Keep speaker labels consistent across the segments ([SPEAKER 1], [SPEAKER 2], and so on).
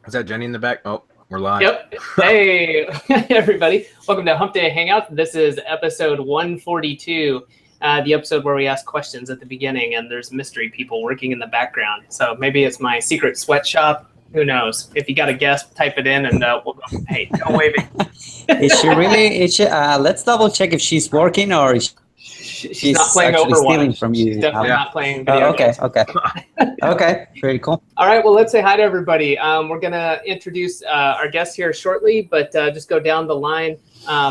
[SPEAKER 1] Is that Jenny in the back? Oh, we're live.
[SPEAKER 2] Yep. Hey, everybody. Welcome to Hump Day Hangouts. This is episode 142, the episode where we ask questions at the beginning, and there's mystery people working in the background. So maybe it's my secret sweatshop. Who knows? If you got a guess, type it in, and we'll go. Hey, don't wave it.
[SPEAKER 3] Is she really? Let's double check if she's working or is
[SPEAKER 2] she's not playing
[SPEAKER 3] actually
[SPEAKER 2] Overwatch.
[SPEAKER 3] stealing from you.
[SPEAKER 2] She's definitely not playing video games.
[SPEAKER 3] Okay, very cool.
[SPEAKER 2] All right, well, let's say hi to everybody. We're going to introduce our guests here shortly, but just go down the line,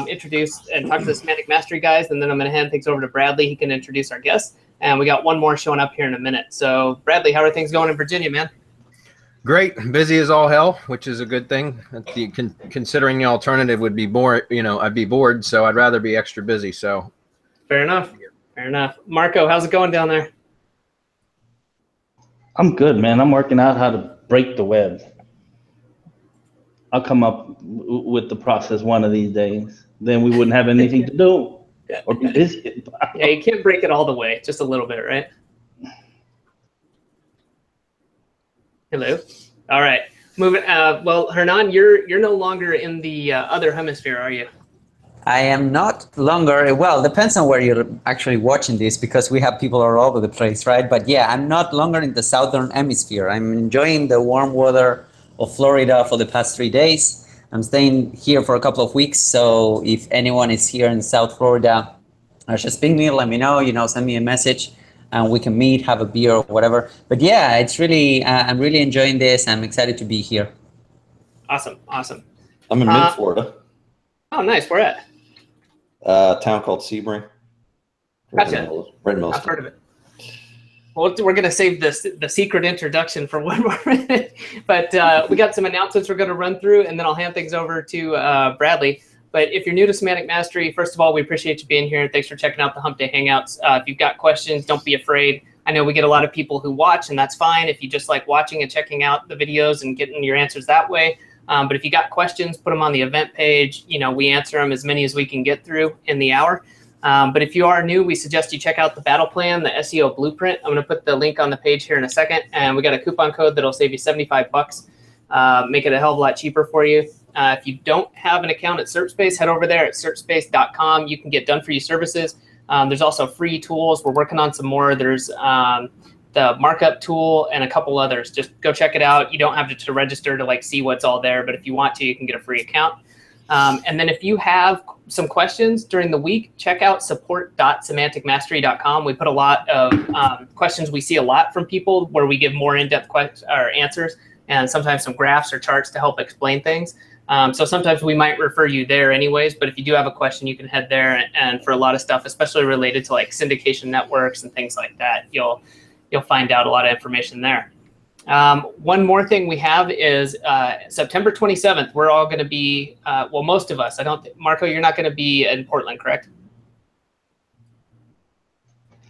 [SPEAKER 2] introduce and talk to the Semantic Mastery guys, and then I'm going to hand things over to Bradley. He can introduce our guests, and we got one more showing up here in a minute. So, Bradley, how are things going in Virginia, man?
[SPEAKER 1] Great, busy as all hell, which is a good thing. Considering the alternative would be bored, I'd be bored, so I'd rather be extra busy. So,
[SPEAKER 2] fair enough. Fair enough. Marco, how's it going down there?
[SPEAKER 4] I'm good, man. I'm working out how to break the web. I'll come up with the process one of these days. Then we wouldn't have anything to do or be busy.
[SPEAKER 2] Yeah, you can't break it all the way, just a little bit, right? Hello. All right. Moving. Well, Hernan, you're no longer in the other hemisphere, are you?
[SPEAKER 3] I am not longer. Well, depends on where you're actually watching this because we have people all over the place, right? But yeah, I'm not longer in the southern hemisphere. I'm enjoying the warm weather of Florida for the past 3 days. I'm staying here for a couple of weeks. So if anyone is here in South Florida, just ping me, let me know, send me a message and we can meet, have a beer or whatever. But yeah, it's really, I'm really enjoying this. I'm excited to be here.
[SPEAKER 2] Awesome. Awesome.
[SPEAKER 5] I'm in mid-Florida.
[SPEAKER 2] Oh, nice. Where at?
[SPEAKER 5] A town called Sebring.
[SPEAKER 2] Gotcha. I've heard of it. Well, we're going to save the secret introduction for one more minute. But we got some announcements we're going to run through, and then I'll hand things over to Bradley. But if you're new to Semantic Mastery, first of all, we appreciate you being here. Thanks for checking out the Hump Day Hangouts. If you've got questions, don't be afraid. I know we get a lot of people who watch, and that's fine if you just like watching and checking out the videos and getting your answers that way. But if you got questions, put them on the event page. We answer them as many as we can get through in the hour. But if you are new, we suggest you check out the battle plan, the SEO blueprint. I'm going to put the link on the page here in a second. And we got a coupon code that'll save you 75 bucks. Make it a hell of a lot cheaper for you. If you don't have an account at SearchSpace, head over there at searchspace.com. You can get done-for-you services. There's also free tools. We're working on some more. There's the markup tool and a couple others. Just go check it out. You don't have to register to see what's all there, but if you want to, you can get a free account. And then if you have some questions during the week, check out support.semanticmastery.com. We put a lot of questions. We see a lot from people where we give more in-depth answers and sometimes some graphs or charts to help explain things. So sometimes we might refer you there anyways, but if you do have a question, you can head there. And for a lot of stuff, especially related to syndication networks and things like that, you'll find out a lot of information there. One more thing we have is September 27th. We're all going to be, well, most of us. Marco, you're not going to be in Portland, correct?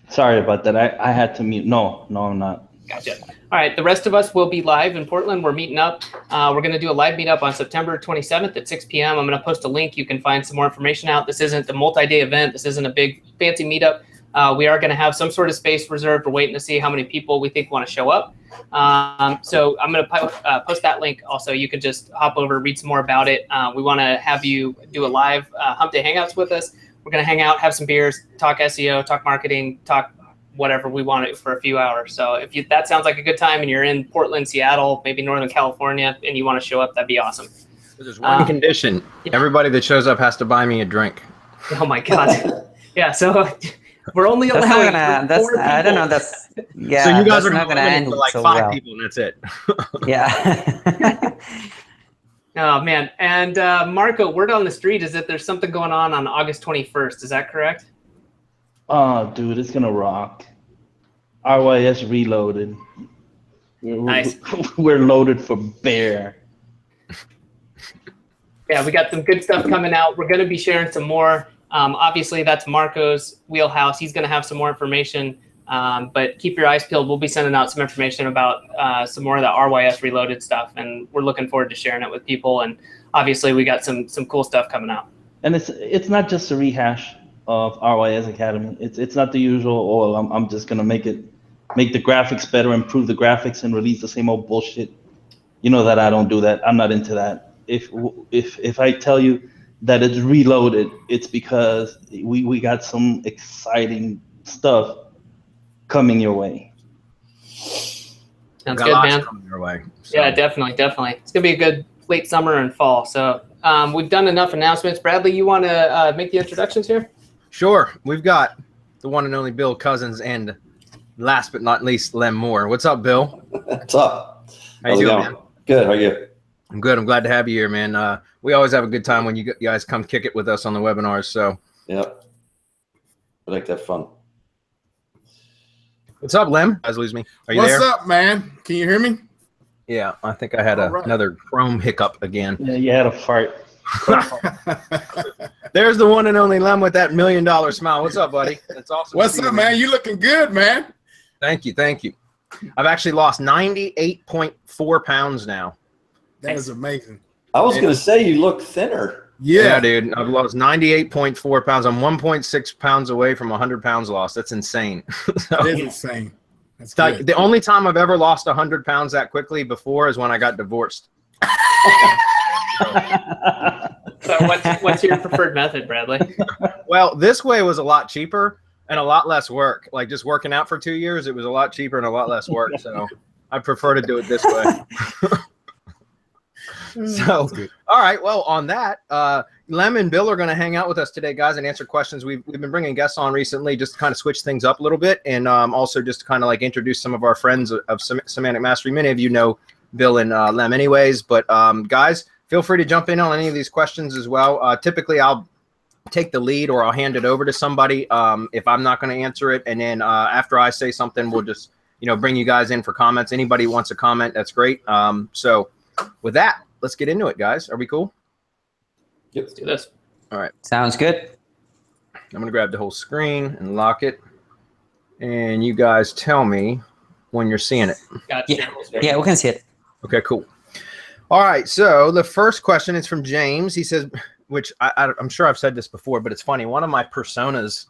[SPEAKER 4] Sorry about that. I had to mute. No, I'm not.
[SPEAKER 2] Gotcha. All right. The rest of us will be live in Portland. We're meeting up. We're going to do a live meetup on September 27th at 6 p.m. I'm going to post a link. You can find some more information out. This isn't a multi-day event. This isn't a big fancy meetup. We are going to have some sort of space reserved. We're waiting to see how many people we think want to show up. So I'm going to post that link. Also, you can just hop over, read some more about it. We want to have you do a live Hump Day Hangouts with us. We're going to hang out, have some beers, talk SEO, talk marketing, talk whatever we want for a few hours. So if that sounds like a good time and you're in Portland, Seattle, maybe Northern California, and you want to show up, that'd be awesome.
[SPEAKER 1] There's one condition. Everybody that shows up has to buy me a drink.
[SPEAKER 2] Oh, my God. Yeah, so... We're only allowing four people.
[SPEAKER 3] I don't know. That's yeah.
[SPEAKER 1] So you guys are
[SPEAKER 3] not going to end
[SPEAKER 1] for
[SPEAKER 3] so
[SPEAKER 1] 5
[SPEAKER 3] well.
[SPEAKER 1] people, and that's it.
[SPEAKER 3] Yeah.
[SPEAKER 2] Oh man, and Marco, word on the street is that there's something going on August 21st. Is that correct?
[SPEAKER 4] Oh, dude, it's gonna rock. RYS reloaded.
[SPEAKER 2] Nice.
[SPEAKER 4] We're loaded for bear.
[SPEAKER 2] Yeah, we got some good stuff coming out. We're going to be sharing some more. Obviously, that's Marco's wheelhouse. He's going to have some more information, but keep your eyes peeled. We'll be sending out some information about some more of the RYS Reloaded stuff, and we're looking forward to sharing it with people. And obviously, we got some cool stuff coming out.
[SPEAKER 4] And it's not just a rehash of RYS Academy. It's not the usual. Oh, I'm just going to make the graphics better, improve the graphics, and release the same old bullshit. You know that I don't do that. I'm not into that. If I tell you that it's reloaded, it's because we got some exciting stuff coming your way.
[SPEAKER 2] Sounds good, man.
[SPEAKER 1] Coming your way, so.
[SPEAKER 2] Yeah, definitely. It's gonna be a good late summer and fall. So we've done enough announcements. Bradley, you want to make the introductions here?
[SPEAKER 1] Sure. We've got the one and only Bill Cousins and last but not least, Lem Moore. What's up, Bill?
[SPEAKER 5] What's up?
[SPEAKER 1] How you doing, man?
[SPEAKER 5] Good. How are you?
[SPEAKER 1] I'm good. I'm glad to have you here, man. We always have a good time when you guys come kick it with us on the webinars. So.
[SPEAKER 5] Yep. I like that fun.
[SPEAKER 1] What's up, Lem? Guys, lose me. Are you
[SPEAKER 6] there?
[SPEAKER 1] What's
[SPEAKER 6] up, man? Can you hear me?
[SPEAKER 1] Yeah, I think I had another Chrome hiccup again.
[SPEAKER 4] Yeah, you had a fart.
[SPEAKER 1] There's the one and only Lem with that $1 million smile. What's up, buddy? That's awesome.
[SPEAKER 6] What's up, man? You looking good, man.
[SPEAKER 1] Thank you. I've actually lost 98.4 pounds now.
[SPEAKER 6] That is amazing.
[SPEAKER 5] I was going to say you look thinner.
[SPEAKER 1] Yeah, dude. I've lost 98.4 pounds. I'm 1.6 pounds away from 100 pounds lost. That's insane. So,
[SPEAKER 6] that is insane. That's
[SPEAKER 1] like the only time I've ever lost 100 pounds that quickly before is when I got divorced.
[SPEAKER 2] So what's your preferred method, Bradley?
[SPEAKER 1] Well, this way was a lot cheaper and a lot less work. Like just working out for 2 years, it was a lot cheaper and a lot less work. So I prefer to do it this way. So, all right. Well, on that, Lem and Bill are going to hang out with us today, guys, and answer questions. We've been bringing guests on recently just to kind of switch things up a little bit, and also just to kind of like introduce some of our friends of Semantic Mastery. Many of you know Bill and Lem anyways, but guys, feel free to jump in on any of these questions as well. Typically, I'll take the lead or I'll hand it over to somebody if I'm not going to answer it, and then after I say something, we'll just bring you guys in for comments. Anybody who wants a comment, that's great. So with that, let's get into it, guys. Are we cool?
[SPEAKER 5] Yep.
[SPEAKER 2] Let's do this.
[SPEAKER 1] All right.
[SPEAKER 3] Sounds good.
[SPEAKER 1] I'm going to grab the whole screen and lock it. And you guys tell me when you're seeing it.
[SPEAKER 2] Gotcha.
[SPEAKER 3] Yeah, we can see it.
[SPEAKER 1] Okay, cool. All right. So the first question is from James. He says, which I'm sure I've said this before, but it's funny. One of my personas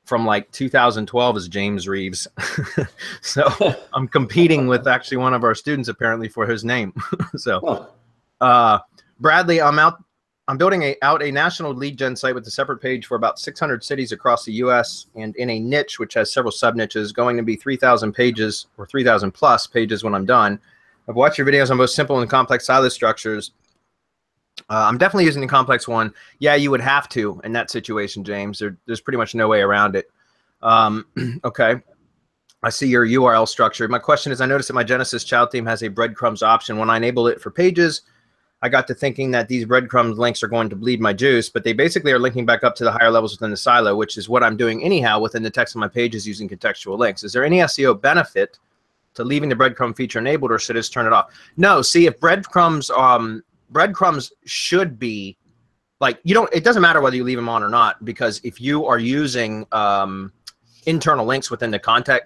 [SPEAKER 1] from like 2012 is James Reeves. So I'm competing with actually one of our students apparently for his name. So Bradley, I'm building out a national lead gen site with a separate page for about 600 cities across the US and in a niche which has several sub niches, going to be 3,000 pages or 3,000 plus pages when I'm done. I've watched your videos on both simple and complex silo structures. I'm definitely using the complex one. Yeah, you would have to in that situation, James. There's pretty much no way around it. Okay. I see your URL structure. My question is, I noticed that my Genesis child theme has a breadcrumbs option. When I enable it for pages, I got to thinking that these breadcrumbs links are going to bleed my juice, but they basically are linking back up to the higher levels within the silo, which is what I'm doing anyhow within the text of my pages using contextual links. Is there any SEO benefit to leaving the breadcrumb feature enabled, or should I just turn it off? No, see, if breadcrumbs should be like, it doesn't matter whether you leave them on or not, because if you are using internal links within the content,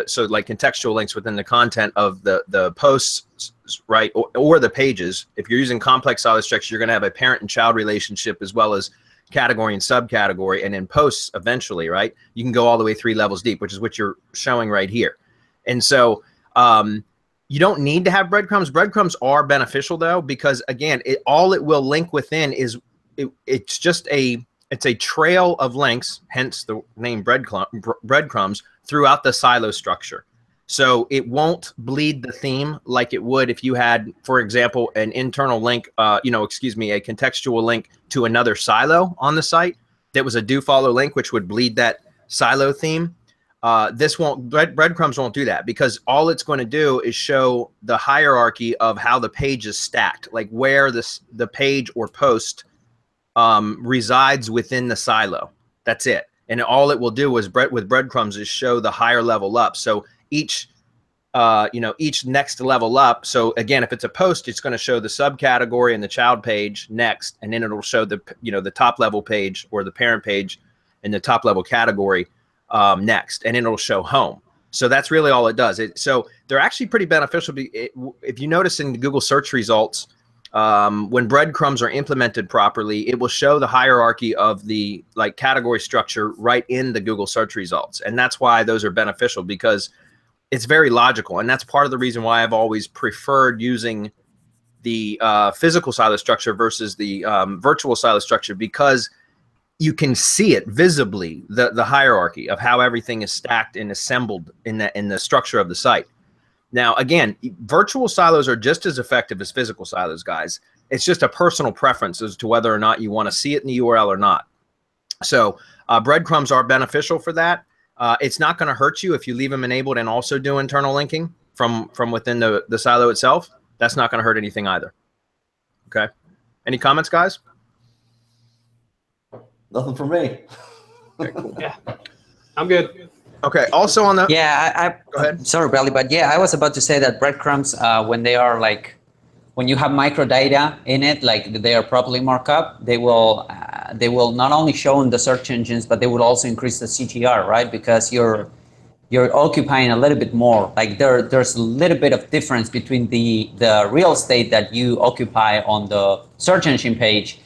[SPEAKER 1] so like contextual links within the content of the posts, right, or the pages, if you're using complex silo structure, you're going to have a parent and child relationship as well as category and subcategory, and in posts eventually, right, you can go all the way 3 levels deep, which is what you're showing right here. And so you don't need to have breadcrumbs. Breadcrumbs are beneficial though, because again, all it will link within is it's just a trail of links, hence the name breadcrumbs, throughout the silo structure. So it won't bleed the theme like it would if you had, for example, an internal link, a contextual link to another silo on the site that was a do follow link, which would bleed that silo theme. Breadcrumbs won't do that, because all it's going to do is show the hierarchy of how the page is stacked, like where the page or post resides within the silo. That's it. And all it will do is with breadcrumbs is show the higher level up. So each next level up. So again, if it's a post, it's going to show the subcategory and the child page next, and then it'll show the top level page or the parent page and the top level category next, and then it'll show home. So that's really all it does. So they're actually pretty beneficial. If you notice in the Google search results, when breadcrumbs are implemented properly, it will show the hierarchy of the category structure right in the Google search results. And that's why those are beneficial, because it's very logical. And that's part of the reason why I've always preferred using the physical silo structure versus the virtual silo structure, because you can see it visibly, the hierarchy of how everything is stacked and assembled in the structure of the site. Now, again, virtual silos are just as effective as physical silos, guys. It's just a personal preference as to whether or not you want to see it in the URL or not. So breadcrumbs are beneficial for that. It's not going to hurt you if you leave them enabled and also do internal linking from within the silo itself. That's not going to hurt anything either. Okay. Any comments, guys?
[SPEAKER 5] Nothing for me.
[SPEAKER 1] Okay, cool.
[SPEAKER 2] Yeah, I'm good.
[SPEAKER 1] Okay. Also on the
[SPEAKER 3] Go ahead. Sorry, Bradley, but yeah, I was about to say that breadcrumbs, when they are like, when you have microdata in it, like they are properly marked up, they will not only show in the search engines, but they will also increase the CTR, right? Because you're occupying a little bit more. Like there's a little bit of difference between the real estate that you occupy on the search engine page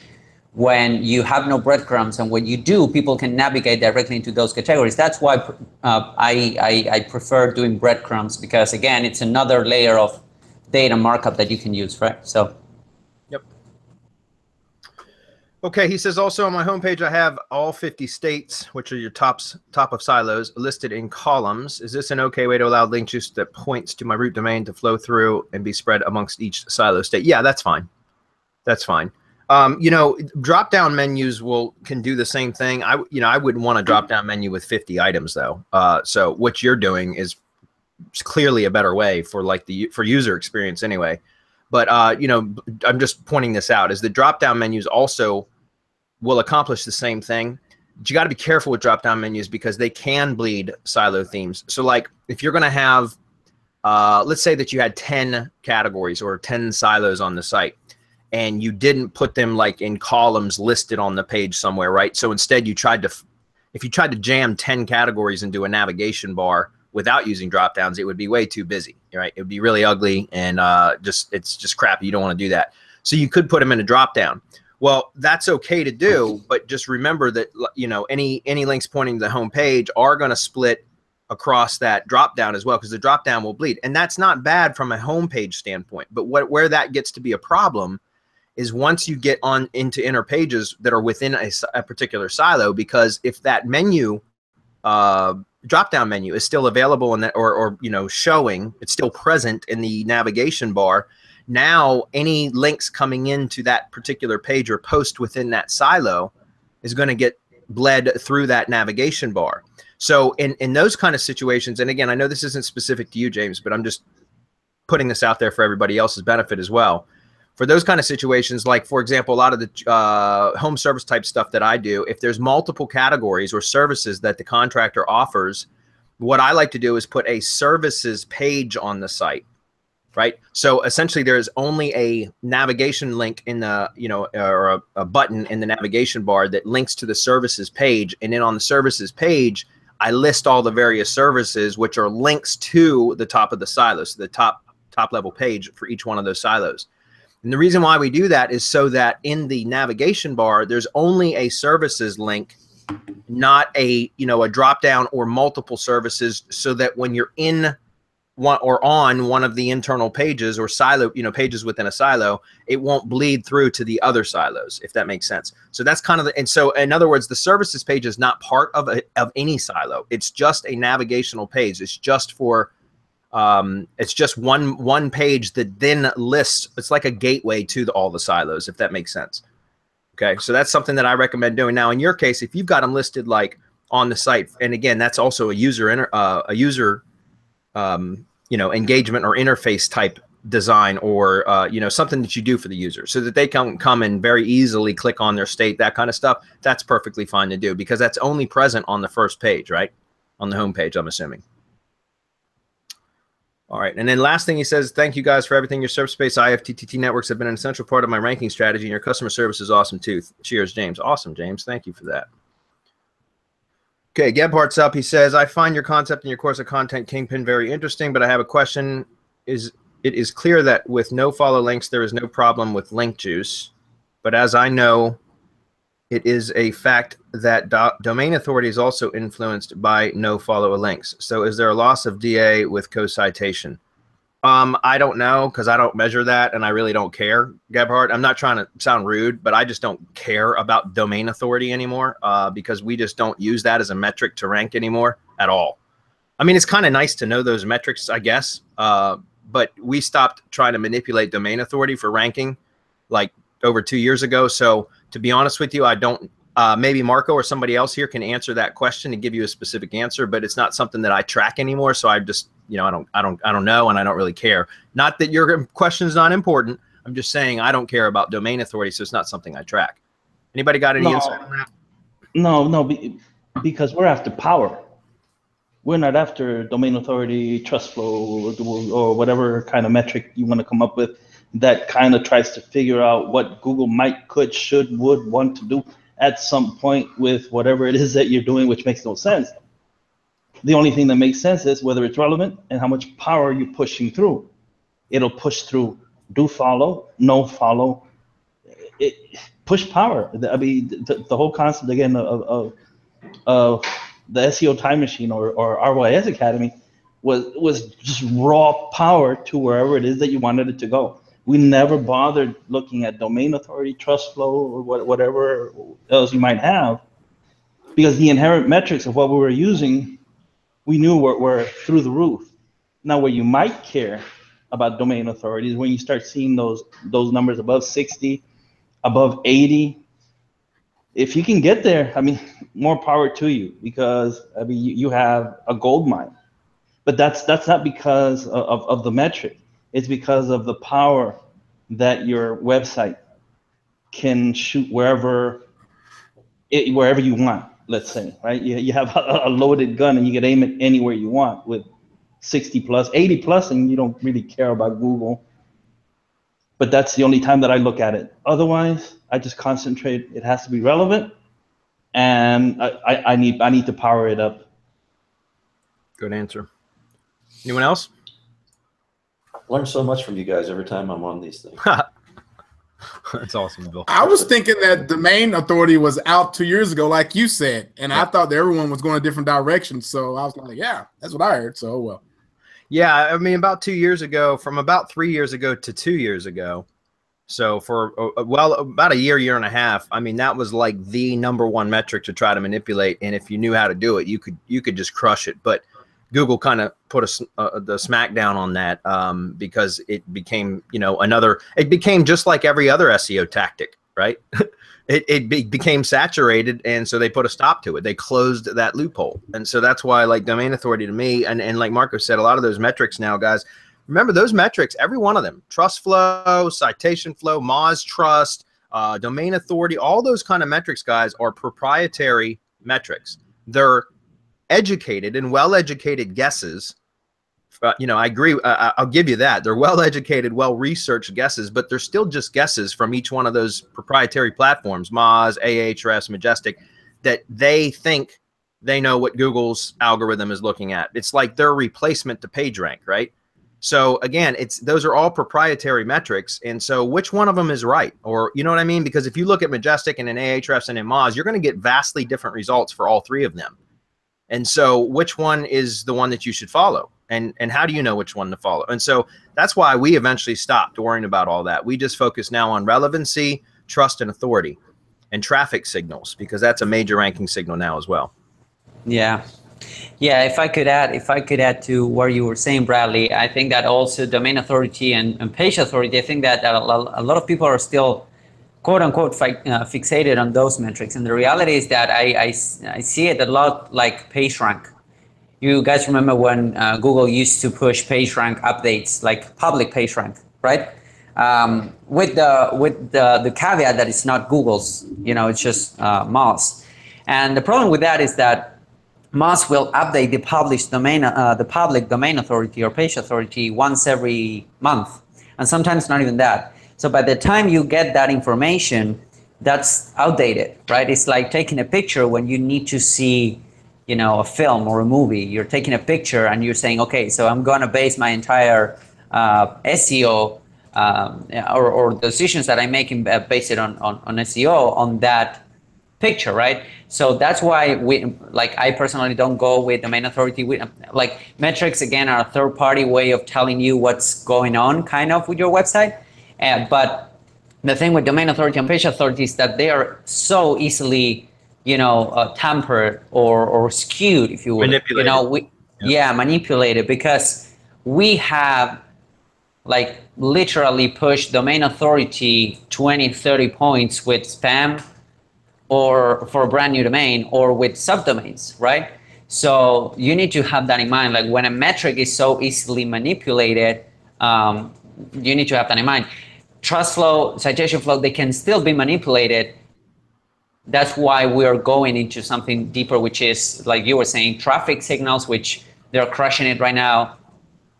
[SPEAKER 3] when you have no breadcrumbs, and when you do, people can navigate directly into those categories. That's why I prefer doing breadcrumbs, because again, it's another layer of data markup that you can use, right? So.
[SPEAKER 1] Yep. Okay, he says also on my homepage I have all 50 states, which are your top of silos, listed in columns. Is this an okay way to allow link juice that points to my root domain to flow through and be spread amongst each silo state? Yeah, that's fine. That's fine. You know, drop-down menus can do the same thing. I wouldn't want a drop-down menu with 50 items though. So what you're doing is clearly a better way for for user experience anyway. But you know, I'm just pointing this out, is the drop-down menus also will accomplish the same thing. But you got to be careful with drop-down menus because they can bleed silo themes. So like if you're going to have, let's say that you had 10 categories or 10 silos on the site, and you didn't put them like in columns listed on the page somewhere, right? So instead if you tried to jam 10 categories into a navigation bar without using drop downs, it would be way too busy, right? It would be really ugly and it's just crappy. You don't want to do that. So you could put them in a drop down. Well, that's okay to do, but just remember that, you know, any links pointing to the home page are going to split across that drop down as well, because the drop down will bleed. And that's not bad from a homepage standpoint. But where that gets to be a problem is once you get on into inner pages that are within a particular silo, because if that menu, drop-down menu is still available in that, or you know, showing, it's still present in the navigation bar, now any links coming into that particular page or post within that silo is going to get bled through that navigation bar. So in those kind of situations, and again, I know this isn't specific to you, James, but I'm just putting this out there for everybody else's benefit as well. For those kind of situations, like, for example, a lot of the home service type stuff that I do, if there's multiple categories or services that the contractor offers, what I like to do is put a services page on the site, right? So essentially there's only a navigation link in the, you know, or a button in the navigation bar that links to the services page. And then on the services page, I list all the various services, which are links to the top of the silos, so the top level page for each one of those silos. And the reason why we do that is so that in the navigation bar, there's only a services link, not a, you know, a drop down or multiple services, so that when you're in one or on one of the internal pages or silo, you know, pages within a silo, it won't bleed through to the other silos, if that makes sense. So that's kind of the, and so in other words, the services page is not part of any silo. It's just a navigational page. It's just for, it's just one page that then lists, it's like a gateway to all the silos, if that makes sense. Okay, so that's something that I recommend doing. Now, in your case, if you've got them listed like on the site, and again, that's also a user you know, engagement or interface type design, or you know, something that you do for the user so that they can come and very easily click on their state, that kind of stuff. That's perfectly fine to do, because that's only present on the first page, right? On the home page, I'm assuming. All right, and then last thing he says, thank you guys for everything. Your service space IFTTT networks have been an essential part of my ranking strategy, and your customer service is awesome too. Cheers, James. Awesome, James. Thank you for that. Okay, Gebhardt's up. He says, I find your concept in your course of Content Kingpin very interesting, but I have a question. It is clear that with no follow links, there is no problem with link juice. But as I know, it is a fact that domain authority is also influenced by no follow links. So is there a loss of DA with co-citation? I don't know because I don't measure that and I really don't care, Gebhardt. I'm not trying to sound rude, but I just don't care about domain authority anymore because we just don't use that as a metric to rank anymore at all. I mean, it's kind of nice to know those metrics, I guess, but we stopped trying to manipulate domain authority for ranking like over 2 years ago. So to be honest with you, I don't. Maybe Marco or somebody else here can answer that question and give you a specific answer, but it's not something that I track anymore. So I just, you know, I don't know, and I don't really care. Not that your question is not important. I'm just saying I don't care about domain authority, so it's not something I track. Anybody got any insight on that?
[SPEAKER 4] No, because we're after power. We're not after domain authority, trust flow, or whatever kind of metric you want to come up with that kind of tries to figure out what Google might, could, should, would want to do at some point with whatever it is that you're doing, which makes no sense. The only thing that makes sense is whether it's relevant and how much power you're pushing through. It'll push through do follow, no follow, push power. I mean, the whole concept, again, of the SEO time machine or RYS Academy was just raw power to wherever it is that you wanted it to go. We never bothered looking at domain authority, trust flow, or whatever else you might have, because the inherent metrics of what we were using, we knew were through the roof. Now, where you might care about domain authority is when you start seeing those numbers above 60, above 80. If you can get there, I mean, more power to you, because I mean you have a gold mine. But that's not because of the metric. It's because of the power that your website can shoot wherever you want, let's say, right? You have a loaded gun and you can aim it anywhere you want with 60 plus, 80 plus, and you don't really care about Google. But that's the only time that I look at it. Otherwise, I just concentrate. It has to be relevant, and I need to power it up.
[SPEAKER 1] Good answer. Anyone else?
[SPEAKER 5] Learn so much from you guys every time I'm on these things.
[SPEAKER 1] That's awesome, Bill.
[SPEAKER 6] I was thinking that domain authority was out 2 years ago, like you said, and I thought that everyone was going a different direction. So I was like, yeah, that's what I heard. So, well.
[SPEAKER 1] Yeah, I mean, about 2 years ago, from about 3 years ago to 2 years ago. So for, well, about a year and a half, I mean, that was like the #1 metric to try to manipulate. And if you knew how to do it, you could just crush it. But Google kind of put the smackdown on that because it became, you know, it became just like every other SEO tactic, right? it became saturated, and so they put a stop to it. They closed that loophole. And so that's why, like, domain authority to me, and like Marco said, a lot of those metrics now, guys, remember those metrics, every one of them, trust flow, citation flow, Moz trust, domain authority, all those kind of metrics, guys, are proprietary metrics. They're educated and well-educated guesses. You know, I agree. I'll give you that. They're well-educated, well-researched guesses, but they're still just guesses from each one of those proprietary platforms, Moz, Ahrefs, Majestic, that they think they know what Google's algorithm is looking at. It's like their replacement to PageRank, right? So again, those are all proprietary metrics, and so which one of them is right? Or, you know what I mean? Because if you look at Majestic and in Ahrefs and in Moz, you're going to get vastly different results for all three of them. And so which one is the one that you should follow? And how do you know which one to follow? And so that's why we eventually stopped worrying about all that. We just focus now on relevancy, trust, and authority, and traffic signals, because that's a major ranking signal now as well.
[SPEAKER 3] Yeah. Yeah, if I could add to what you were saying, Bradley, I think that also domain authority and page authority, I think that a lot of people are still quote unquote fixated on those metrics. And the reality is that I see it a lot like PageRank. You guys remember when Google used to push PageRank updates, like public PageRank, right? With the caveat that it's not Google's, you know, it's just Moz. And the problem with that is that Moz will update the public domain authority or page authority once every month, and sometimes not even that. So by the time you get that information, that's outdated, right? It's like taking a picture when you need to see, you know, a film or a movie. You're taking a picture and you're saying, okay, so I'm going to base my entire SEO or decisions that I'm making based it on SEO on that picture, right? So that's why I personally don't go with domain authority. Like metrics, again, are a third-party way of telling you what's going on kind of with your website. But the thing with domain authority and page authority is that they are so easily, tampered or skewed, if you will.
[SPEAKER 1] Manipulated.
[SPEAKER 3] Manipulated, because we have like literally pushed domain authority 20, 30 points with spam or for a brand new domain or with subdomains, right? So you need to have that in mind. Like when a metric is so easily manipulated, you need to have that in mind. Trust flow, citation flow, they can still be manipulated. That's why we're going into something deeper, which is, like you were saying, traffic signals, which they're crushing it right now,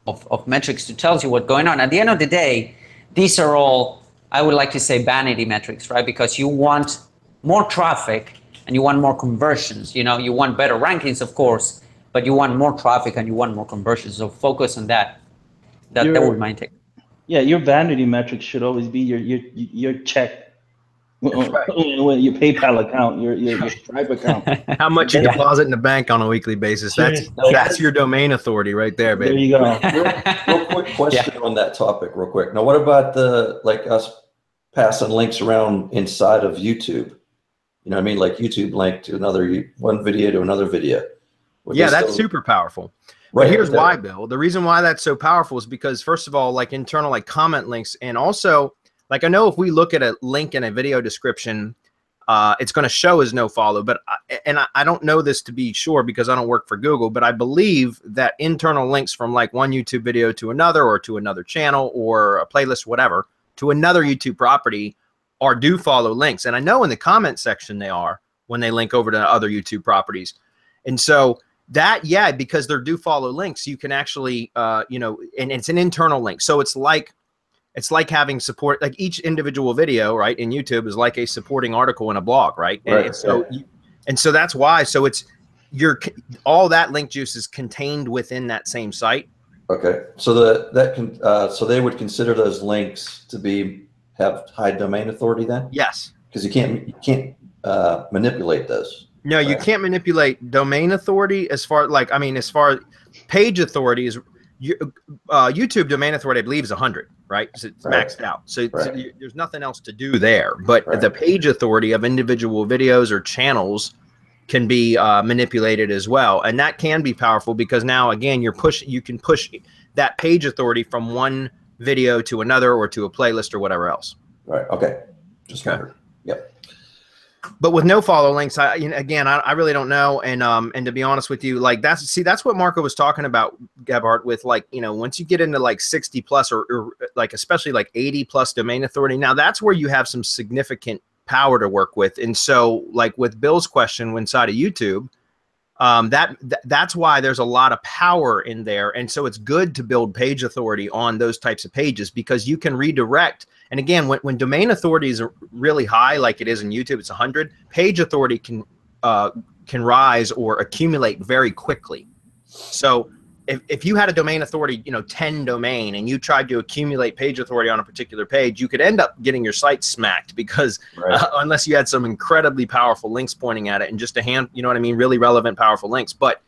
[SPEAKER 3] of metrics to tell you what's going on. At the end of the day, these are all, I would like to say, vanity metrics, right? Because you want more traffic and you want more conversions. You want better rankings, of course, but you want more traffic and you want more conversions. So focus on that. That would be my take.
[SPEAKER 4] Yeah, your vanity metrics should always be your check.
[SPEAKER 1] Right.
[SPEAKER 4] Your PayPal account, your Stripe account.
[SPEAKER 1] How much you deposit in the bank on a weekly basis. That's your domain authority right there, baby.
[SPEAKER 4] There you go.
[SPEAKER 5] Real quick question on that topic, real quick. Now, what about us passing links around inside of YouTube? You know what I mean? Like YouTube link to one video to another video.
[SPEAKER 1] That's super powerful. Right. But here's why, Bill. The reason why that's so powerful is because, first of all, like internal like comment links, and also, like I know if we look at a link in a video description, it's going to show as no follow. But I don't know this to be sure because I don't work for Google, but I believe that internal links from like one YouTube video to another, or to another channel, or a playlist, whatever, to another YouTube property are do follow links. And I know in the comment section they are when they link over to other YouTube properties. And so that, because they're do follow links, you can actually, and it's an internal link. So it's like having support, like each individual video, right, in YouTube is like a supporting article in a blog, right? And so that's why. So it's all that link juice is contained within that same site.
[SPEAKER 5] Okay, so so they would consider those links to have high domain authority then? Yes, because you can't manipulate those.
[SPEAKER 1] No, right? You can't manipulate domain authority as far as page authority is. YouTube domain authority, I believe, is 100, right? So it's maxed out. So there's nothing else to do there. But the page authority of individual videos or channels can be manipulated as well. And that can be powerful because now, again, you can push that page authority from one video to another or to a playlist or whatever else.
[SPEAKER 5] Right. Okay. Just wondered. Yep.
[SPEAKER 1] But with no follow links, I really don't know. And to be honest with you, like that's what Marco was talking about, Gebhardt, with like, once you get into like 60 plus or like, especially like 80 plus domain authority, now that's where you have some significant power to work with. And so like with Bill's question inside of YouTube, that's why there's a lot of power in there. And so it's good to build page authority on those types of pages because you can redirect. And again, when domain authority is really high, like it is in YouTube, it's 100, page authority can rise or accumulate very quickly. So if you had a domain authority, 10 domain, and you tried to accumulate page authority on a particular page, you could end up getting your site smacked because unless you had some incredibly powerful links pointing at it and just really relevant, powerful links. But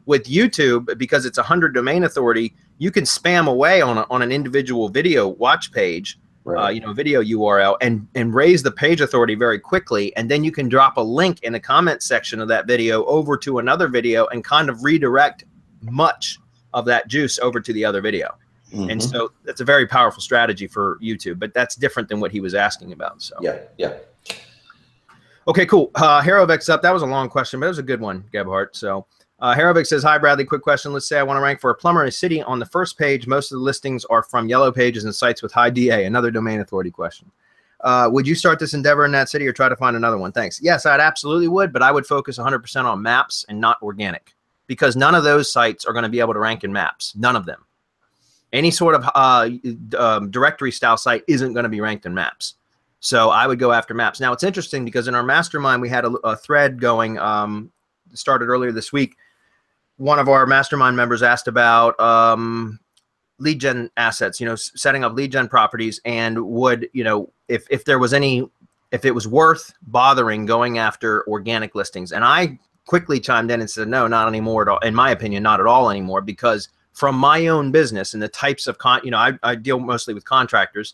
[SPEAKER 1] with YouTube, because it's 100 domain authority, you can spam away on an individual video watch page, video URL, and raise the page authority very quickly. And then you can drop a link in the comment section of that video over to another video and kind of redirect much of that juice over to the other video. Mm-hmm. And so that's a very powerful strategy for YouTube, but that's different than what he was asking about. So
[SPEAKER 5] yeah.
[SPEAKER 1] Okay, cool. Herovic up. That was a long question, but it was a good one, Gebhardt. So Herovic says, hi, Bradley. Quick question. Let's say I want to rank for a plumber in a city. On the first page, most of the listings are from yellow pages and sites with high DA. Another domain authority question. Would you start this endeavor in that city or try to find another one? Thanks. Yes, I'd absolutely would, but I would focus 100% on maps and not organic, because none of those sites are going to be able to rank in maps. None of them. Any sort of directory style site isn't going to be ranked in maps. So I would go after maps. Now, it's interesting because in our mastermind, we had a thread going, started earlier this week. One of our mastermind members asked about lead gen assets, setting up lead gen properties, and would, if there was any if it was worth bothering going after organic listings. And I quickly chimed in and said, no, not anymore at all. In my opinion, not at all anymore, because from my own business and the types of I deal mostly with contractors.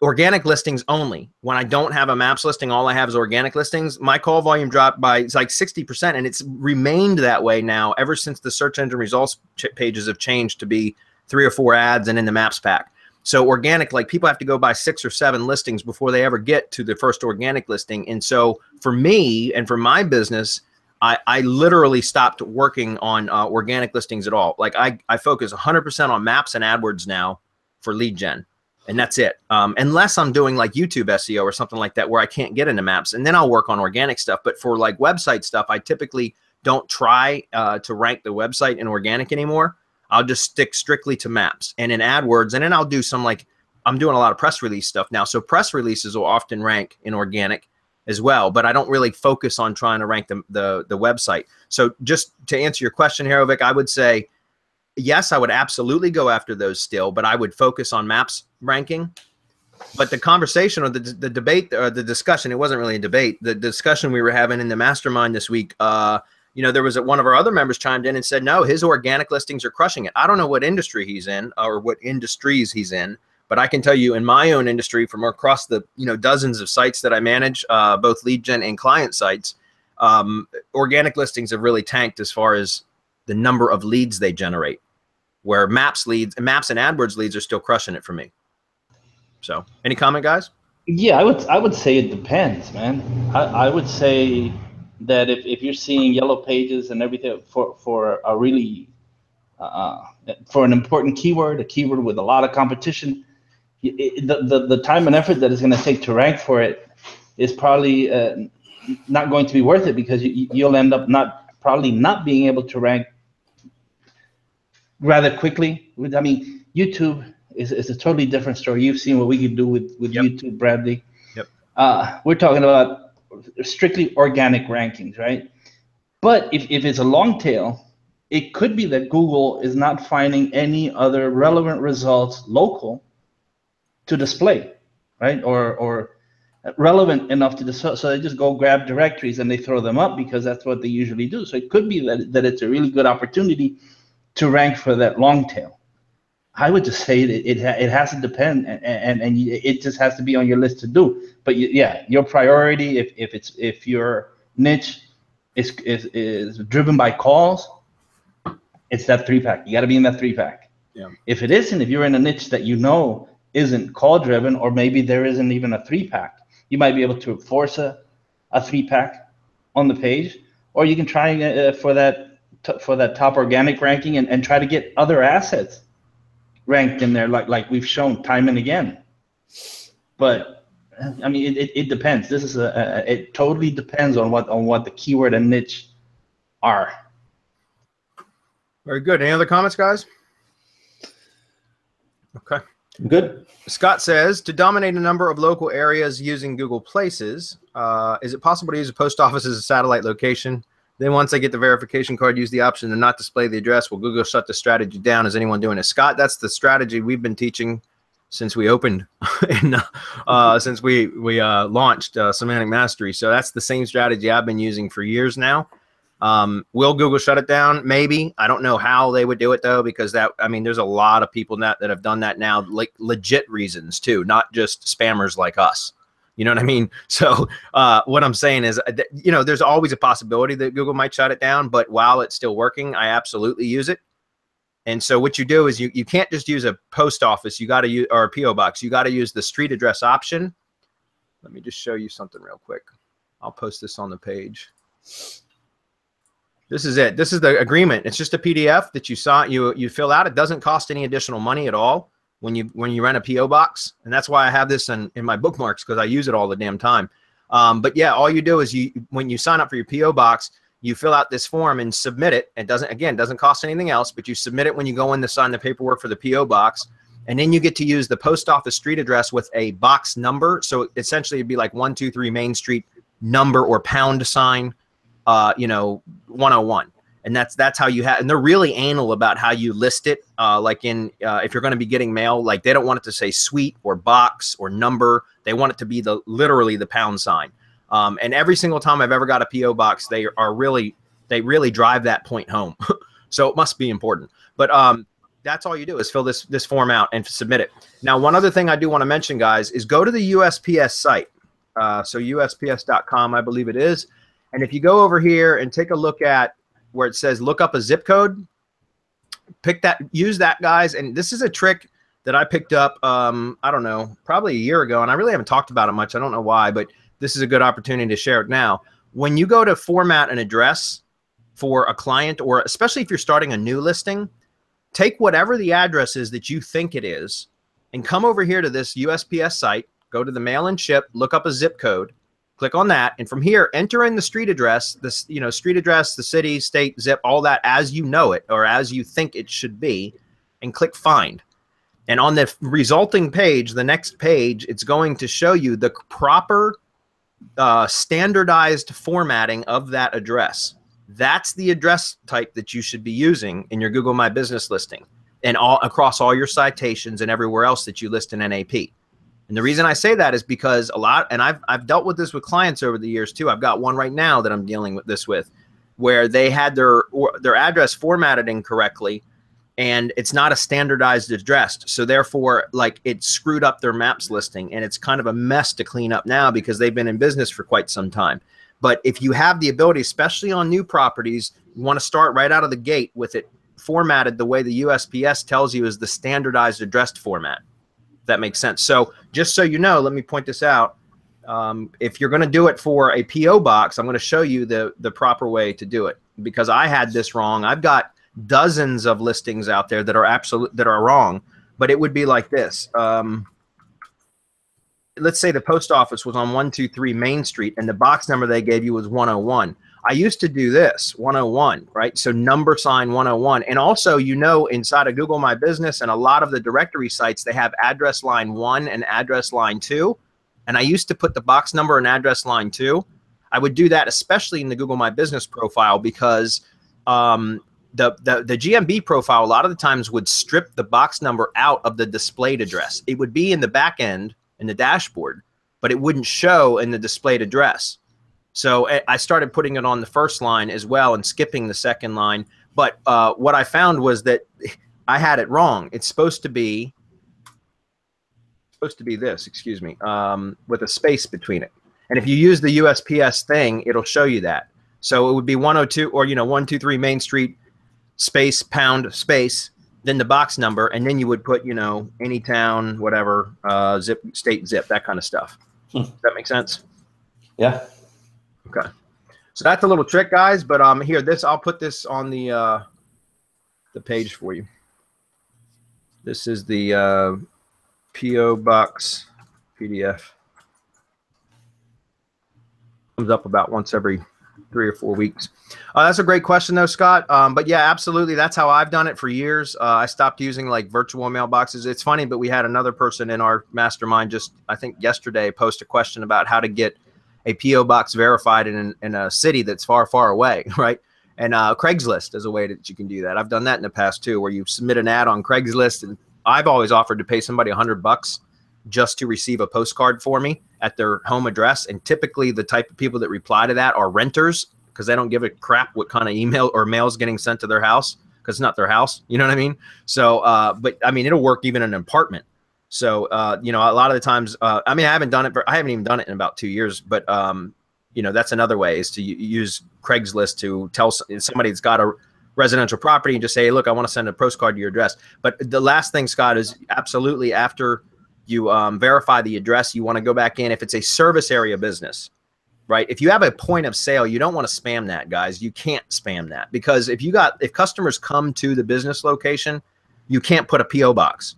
[SPEAKER 1] Organic listings only. When I don't have a maps listing, all I have is organic listings. My call volume dropped by, it's like 60%, and it's remained that way now ever since the search engine results pages have changed to be 3 or 4 ads and in the maps pack. So organic, like people have to go buy 6 or 7 listings before they ever get to the first organic listing. And so for me and for my business, I literally stopped working on organic listings at all. Like I focus 100% on maps and AdWords now for lead gen. And that's it. Unless I'm doing like YouTube SEO or something like that where I can't get into maps, and then I'll work on organic stuff. But for like website stuff, I typically don't try to rank the website in organic anymore. I'll just stick strictly to maps and in AdWords. And then I'll do some, like, I'm doing a lot of press release stuff now. So press releases will often rank in organic as well, but I don't really focus on trying to rank the website. So just to answer your question, Herovic, I would say, yes, I would absolutely go after those still, but I would focus on maps ranking. But the conversation or the debate or the discussion, it wasn't really a debate. The discussion we were having in the mastermind this week, there was one of our other members chimed in and said, no, his organic listings are crushing it. I don't know what industry he's in or what industries he's in, but I can tell you in my own industry from across the, dozens of sites that I manage, both lead gen and client sites, organic listings have really tanked as far as the number of leads they generate, where maps and AdWords leads are still crushing it for me. So any comment, guys?
[SPEAKER 4] Yeah, I would say it depends, man. I would say that if you're seeing yellow pages and everything for a really for an important keyword, a keyword with a lot of competition, the time and effort that it's going to take to rank for it is probably not going to be worth it, because you'll end up probably not being able to rank rather quickly. I mean, YouTube is a totally different story. You've seen what we can do with
[SPEAKER 1] Yep.
[SPEAKER 4] YouTube, Bradley.
[SPEAKER 1] Yep.
[SPEAKER 4] We're talking about strictly organic rankings, right? But if it's a long tail, it could be that Google is not finding any other relevant results local to display, right? Or relevant enough to display. So they just go grab directories and they throw them up because that's what they usually do. So it could be that it's a really good opportunity to rank for that long tail. I would just say it has to depend, and it just has to be on your list to do. But yeah, your priority, if your niche is driven by calls, it's that 3-pack. You got to be in that 3-pack.
[SPEAKER 1] Yeah.
[SPEAKER 4] If it isn't, if you're in a niche that isn't call driven, or maybe there isn't even a 3-pack, you might be able to force a 3-pack on the page, or you can try for that top organic ranking and try to get other assets ranked in there, like we've shown time and again. But I mean, it depends. This is it totally depends on what the keyword and niche are.
[SPEAKER 1] Very good. Any other comments, guys? Okay.
[SPEAKER 5] Good.
[SPEAKER 1] Scott says, to dominate a number of local areas using Google Places, is it possible to use a post office as a satellite location? Then once I get the verification card, use the option to not display the address. Will Google shut the strategy down? Is anyone doing it? Scott, that's the strategy we've been teaching since we opened, since we launched Semantic Mastery. So that's the same strategy I've been using for years now. Will Google shut it down? Maybe. I don't know how they would do it though, because there's a lot of people that have done that now, like legit reasons too, not just spammers like us. You know what I mean? So what I'm saying is, there's always a possibility that Google might shut it down, but while it's still working, I absolutely use it. And so what you do is you can't just use a post office. You got to use, or a PO box. You got to use the street address option. Let me just show you something real quick. I'll post this on the page. This is it. This is the agreement. It's just a PDF that you fill out. It doesn't cost any additional money at all when you rent a PO box, and that's why I have this in my bookmarks, because I use it all the damn time. But yeah, all you do is when you sign up for your PO box, you fill out this form and submit it. It doesn't cost anything else, but you submit it when you go in to sign the paperwork for the PO box, and then you get to use the post office street address with a box number. So essentially, it'd be like 123 Main Street number or pound sign, 101. And that's how you have, and they're really anal about how you list it. Like if you're going to be getting mail, like they don't want it to say suite or box or number. They want it to be literally the pound sign. And every single time I've ever got a PO box, they really drive that point home. So it must be important. But that's all you do is fill this form out and submit it. Now, one other thing I do want to mention, guys, is go to the USPS site. So USPS.com, I believe it is. And if you go over here and take a look at where it says look up a zip code, use that, guys. And this is a trick that I picked up, I don't know, probably a year ago. And I really haven't talked about it much. I don't know why, but this is a good opportunity to share it now. When you go to format an address for a client, or especially if you're starting a new listing, take whatever the address is that you think it is and come over here to this USPS site, go to the mail and ship, look up a zip code, click on that. And from here, enter in the street address, street address, the city, state, zip, all that as you know it or as you think it should be, and click find. And on the resulting page, the next page, it's going to show you the proper standardized formatting of that address. That's the address type that you should be using in your Google My Business listing and across all your citations and everywhere else that you list in NAP. And the reason I say that is because and I've dealt with this with clients over the years too. I've got one right now that I'm dealing with this with, where they had their address formatted incorrectly, and it's not a standardized address. So therefore, like, it screwed up their maps listing, and it's kind of a mess to clean up now because they've been in business for quite some time. But if you have the ability, especially on new properties, you want to start right out of the gate with it formatted the way the USPS tells you is the standardized addressed format. If that makes sense. So just so you know, let me point this out. If you're going to do it for a PO box, I'm going to show you the proper way to do it, because I had this wrong. I've got dozens of listings out there that are wrong, but it would be like this. Let's say the post office was on 123 Main Street and the box number they gave you was 101. I used to do this, 101, right? So number sign 101. And also, inside of Google My Business and a lot of the directory sites, they have address line 1 and address line 2. And I used to put the box number and address line 2. I would do that especially in the Google My Business profile, because the GMB profile a lot of the times would strip the box number out of the displayed address. It would be in the back end in the dashboard, but it wouldn't show in the displayed address. So I started putting it on the first line as well and skipping the second line. But what I found was that I had it wrong. It's supposed to be this, excuse me, with a space between it. And if you use the USPS thing, it'll show you that. So it would be 102 or 123 Main Street space pound space, then the box number, and then you would put any town, whatever, zip, state, zip, that kind of stuff. Does that make sense?
[SPEAKER 5] Yeah.
[SPEAKER 1] Okay. So that's a little trick, guys. But here, I'll put this on the page for you. This is the PO Box PDF. Comes up about once every 3 or 4 weeks. That's a great question, though, Scott. But yeah, absolutely. That's how I've done it for years. I stopped using like virtual mailboxes. It's funny, but we had another person in our mastermind just, I think yesterday, post a question about how to get a PO box verified in a city that's far, far away, right? And Craigslist is a way that you can do that. I've done that in the past too, where you submit an ad on Craigslist, and I've always offered to pay somebody $100 just to receive a postcard for me at their home address. And typically the type of people that reply to that are renters, because they don't give a crap what kind of email or mail is getting sent to their house, because it's not their house. You know what I mean? So, but I mean, it'll work even in an apartment. So, a lot of the times, I mean, I haven't even done it in about 2 years, but, that's another way, is to use Craigslist to tell somebody that's got a residential property and just say, hey, look, I want to send a postcard to your address. But the last thing, Scott, is absolutely after you verify the address, you want to go back in. If it's a service area business, right? If you have a point of sale, you don't want to spam that, guys. You can't spam that, because if customers come to the business location, you can't put a PO box,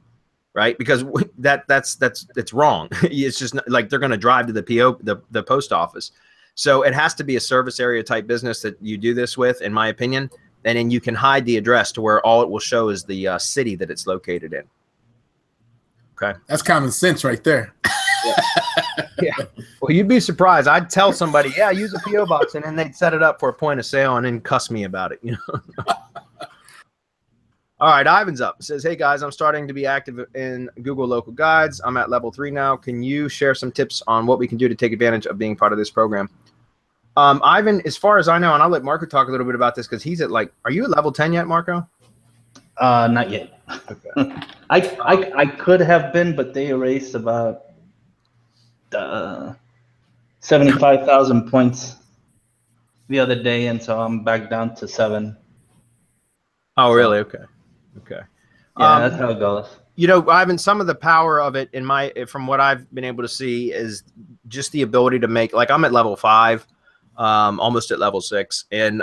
[SPEAKER 1] right? Because that's wrong. It's just like they're going to drive to the post office. So it has to be a service area type business that you do this with, in my opinion. And then you can hide the address to where all it will show is the city that it's located in. Okay.
[SPEAKER 6] That's common sense right there.
[SPEAKER 1] Yeah. Well, you'd be surprised. I'd tell somebody, yeah, use a PO box, and then they'd set it up for a point of sale and then cuss me about it. You know. All right, Ivan's up. It says, hey guys, I'm starting to be active in Google Local Guides. I'm at level 3 now. Can you share some tips on what we can do to take advantage of being part of this program? Ivan, as far as I know, and I'll let Marco talk a little bit about this because he's at like, are you at level 10 yet, Marco?
[SPEAKER 4] Not yet. Okay. I could have been, but they erased about 75,000 points the other day, and so I'm back down to 7.
[SPEAKER 1] Oh, really? Okay. Okay.
[SPEAKER 4] Yeah, that's how it goes.
[SPEAKER 1] You know, Ivan, some of the power of it from what I've been able to see is just the ability to make, like, I'm at level 5, almost at level 6. And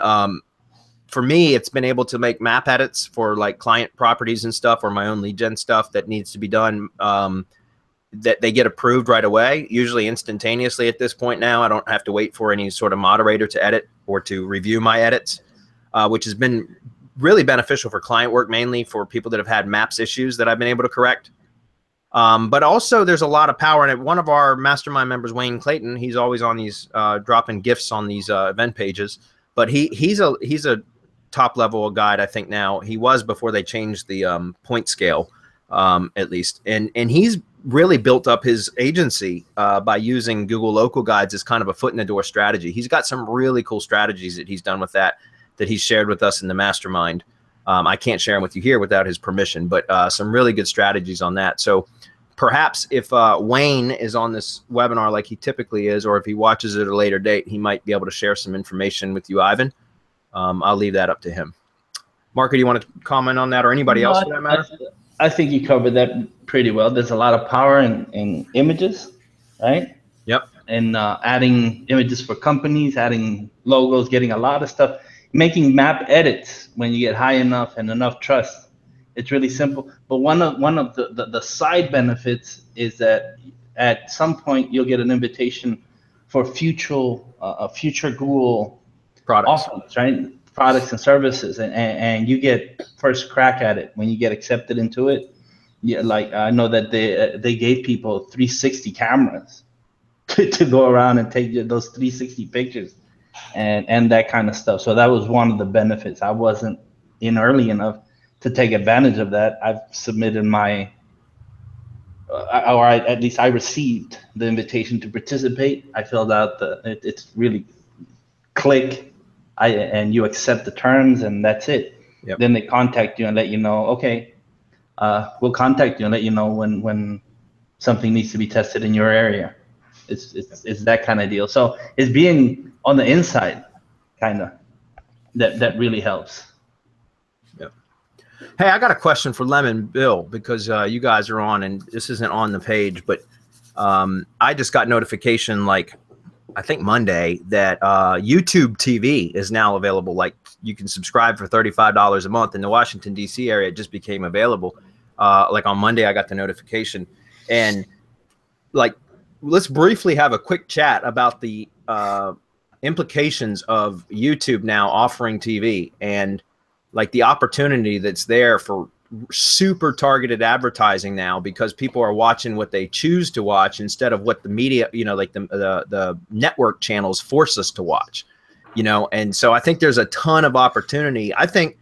[SPEAKER 1] for me, it's been able to make map edits for like client properties and stuff, or my own lead gen stuff that needs to be done, that they get approved right away, usually instantaneously at this point now. I don't have to wait for any sort of moderator to edit or to review my edits, which has been really beneficial for client work, mainly for people that have had maps issues that I've been able to correct. But also there's a lot of power in it. One of our mastermind members, Wayne Clayton, he's always on these dropping gifts on these event pages, but he's a top level guide, I think now. He was before they changed the point scale, at least. And he's really built up his agency by using Google Local Guides as kind of a foot in the door strategy. He's got some really cool strategies that he's done with that he's shared with us in the mastermind. I can't share them with you here without his permission, but some really good strategies on that. So perhaps if Wayne is on this webinar like he typically is, or if he watches it at a later date, he might be able to share some information with you, Ivan. I'll leave that up to him. Marco, do you want to comment on that, or anybody else for that matter?
[SPEAKER 4] I think you covered that pretty well. There's a lot of power in images, right?
[SPEAKER 1] Yep.
[SPEAKER 4] And adding images for companies, adding logos, getting a lot of stuff. Making map edits when you get high enough and enough trust. It's really simple. But one of the side benefits is that at some point you'll get an invitation for future Google
[SPEAKER 1] products,
[SPEAKER 4] offerings, right? Products and services, and you get first crack at it when you get accepted into it. Yeah, like I know that they gave people 360 cameras to go around and take those 360 pictures. And that kind of stuff. So that was one of the benefits. I wasn't in early enough to take advantage of that. I've submitted my, at least I received the invitation to participate. I filled out it's really click, and you accept the terms, and that's it.
[SPEAKER 1] Yep.
[SPEAKER 4] Then they contact you and let you know, okay, we'll contact you and let you know when something needs to be tested in your area. It's that kind of deal. So it's being on the inside, kind of, that really helps.
[SPEAKER 1] Yep. Hey, I got a question for Lem and Bill, because you guys are on, and this isn't on the page, but I just got notification, like, I think Monday, that YouTube TV is now available. Like, you can subscribe for $35 a month in the Washington, D.C. area. It just became available. Like on Monday, I got the notification. And like, let's briefly have a quick chat about the implications of YouTube now offering TV, and like the opportunity that's there for super targeted advertising now, because people are watching what they choose to watch instead of what the media, you know, like the network channels force us to watch, you know. And so I think there's a ton of opportunity. I think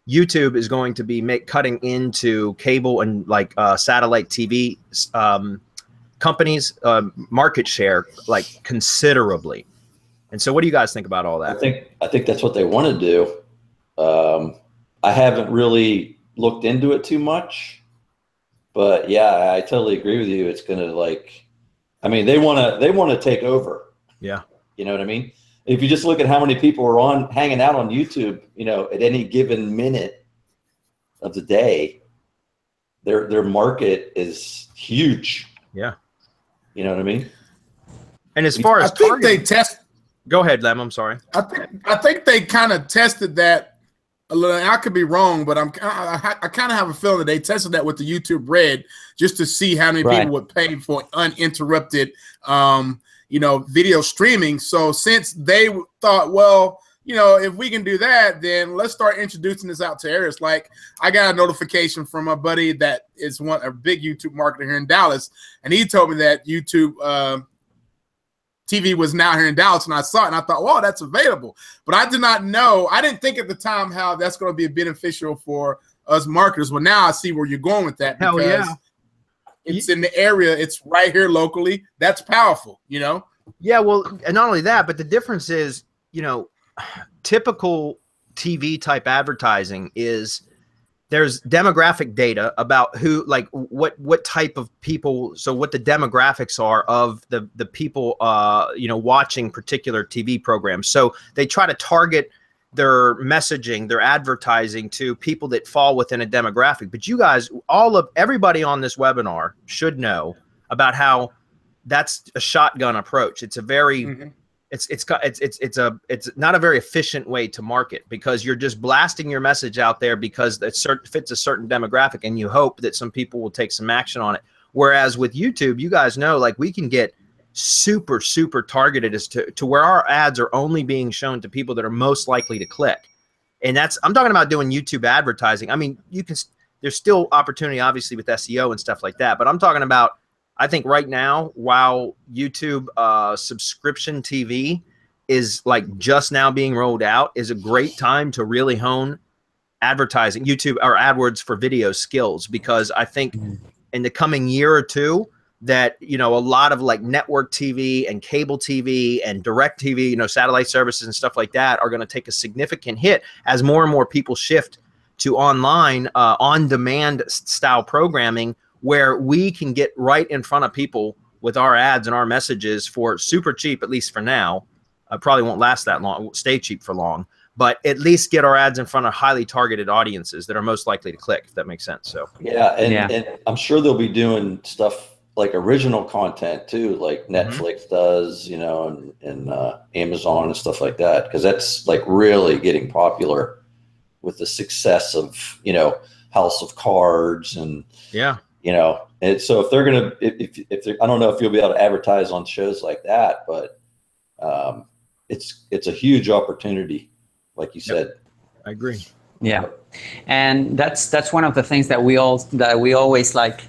[SPEAKER 1] YouTube is going to be cutting into cable and like satellite TV companies market share, like, considerably. And so what do you guys think about all that?
[SPEAKER 5] I think that's what they want to do. I haven't really looked into it too much, but yeah, I totally agree with you. It's gonna, like, I mean, they want to take over.
[SPEAKER 1] Yeah.
[SPEAKER 5] You know what I mean? If you just look at how many people are hanging out on YouTube, you know, at any given minute of the day, their market is huge.
[SPEAKER 1] Yeah.
[SPEAKER 5] You know what I mean?
[SPEAKER 1] And as far as
[SPEAKER 6] I think they test.
[SPEAKER 1] Go ahead, Lem. I'm sorry.
[SPEAKER 6] I think they kind of tested that a little. I could be wrong, but I kind of have a feeling that they tested that with the YouTube Red just to see how many people would pay for uninterrupted, you know, video streaming. So since they thought, well, you know, if we can do that, then let's start introducing this out to areas. Like, I got a notification from a buddy that is a big YouTube marketer here in Dallas, and he told me that YouTube TV was now here in Dallas, and I saw it, and I thought, "Whoa, that's available." But I did not know. I didn't think at the time how that's going to be beneficial for us marketers. Well, now I see where you're going with that, because it's in the area. It's right here locally. That's powerful, you know?
[SPEAKER 1] Yeah, well, and not only that, but the difference is, you know, typical TV type advertising is there's demographic data about who, like what type of people, so what the demographics are of the people, you know, watching particular TV programs. So they try to target their messaging, their advertising to people that fall within a demographic. But you guys, everybody on this webinar should know about how that's a shotgun approach. It's a very, it's not a very efficient way to market, because you're just blasting your message out there because it fits a certain demographic, and you hope that some people will take some action on it. Whereas with YouTube, you guys know, like, we can get super targeted as to where our ads are only being shown to people that are most likely to click. And I'm talking about doing YouTube advertising. I mean, there's still opportunity obviously with SEO and stuff like that, but I'm talking about, I think right now, while YouTube subscription TV is like just now being rolled out, is a great time to really hone advertising, YouTube or AdWords for video skills, because I think in the coming year or two that, you know, a lot of like network TV and cable TV and direct TV, you know, satellite services and stuff like that are going to take a significant hit as more and more people shift to online on-demand style programming, where we can get right in front of people with our ads and our messages for super cheap, at least for now. Probably won't last that long, won't stay cheap for long, but at least get our ads in front of highly targeted audiences that are most likely to click, if that makes sense. So
[SPEAKER 5] yeah, and I'm sure they'll be doing stuff like original content too, like Netflix does, you know, and Amazon and stuff like that, because that's like really getting popular with the success of, you know, House of Cards and you know, and so if they're gonna, if they're, I don't know if you'll be able to advertise on shows like that, but it's a huge opportunity, like you said.
[SPEAKER 1] I agree.
[SPEAKER 3] Yeah, and that's one of the things that we always like,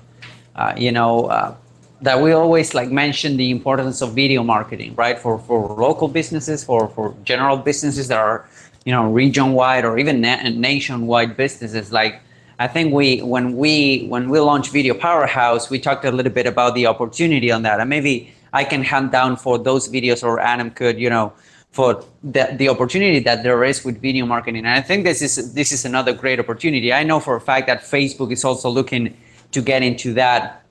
[SPEAKER 3] you know, that we always like mention the importance of video marketing, right? For local businesses, for general businesses that are, you know, region-wide or even nationwide businesses. Like, I think when we launched Video Powerhouse, we talked a little bit about the opportunity on that, and maybe I can hand down for those videos, or Adam could, you know, for the opportunity that there is with video marketing. And I think this is another great opportunity. I know for a fact that Facebook is also looking to get into that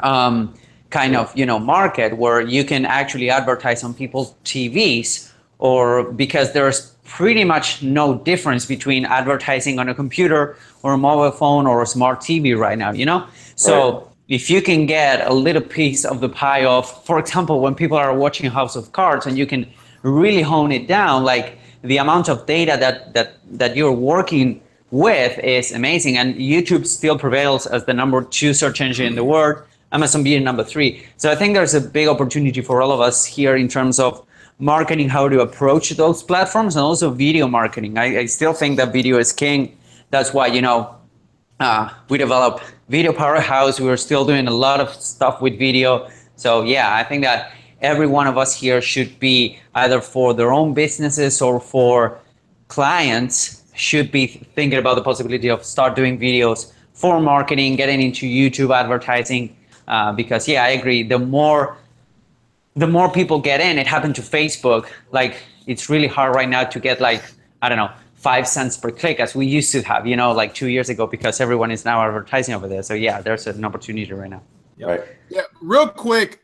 [SPEAKER 3] kind of, you know, market where you can actually advertise on people's TVs, or because there's pretty much no difference between advertising on a computer or a mobile phone or a smart TV right now, you know? So if you can get a little piece of the pie of, for example, when people are watching House of Cards, and you can really hone it down, like the amount of data that you're working with is amazing. And YouTube still prevails as the #2 search engine in the world, Amazon being #3. So I think there's a big opportunity for all of us here in terms of marketing, how to approach those platforms, and also video marketing. I still think that video is king. That's why, you know, we developed Video Powerhouse. We're still doing a lot of stuff with video. So yeah, I think that every one of us here should be, either for their own businesses or for clients, should be thinking about the possibility of start doing videos for marketing, getting into YouTube advertising, because yeah, I agree. The more people get in, it happened to Facebook. Like, it's really hard right now to get, like, I don't know, 5 cents per click as we used to have, you know, like 2 years ago, because everyone is now advertising over there. So yeah, there's an opportunity right now.
[SPEAKER 5] Right.
[SPEAKER 6] Yeah, real quick.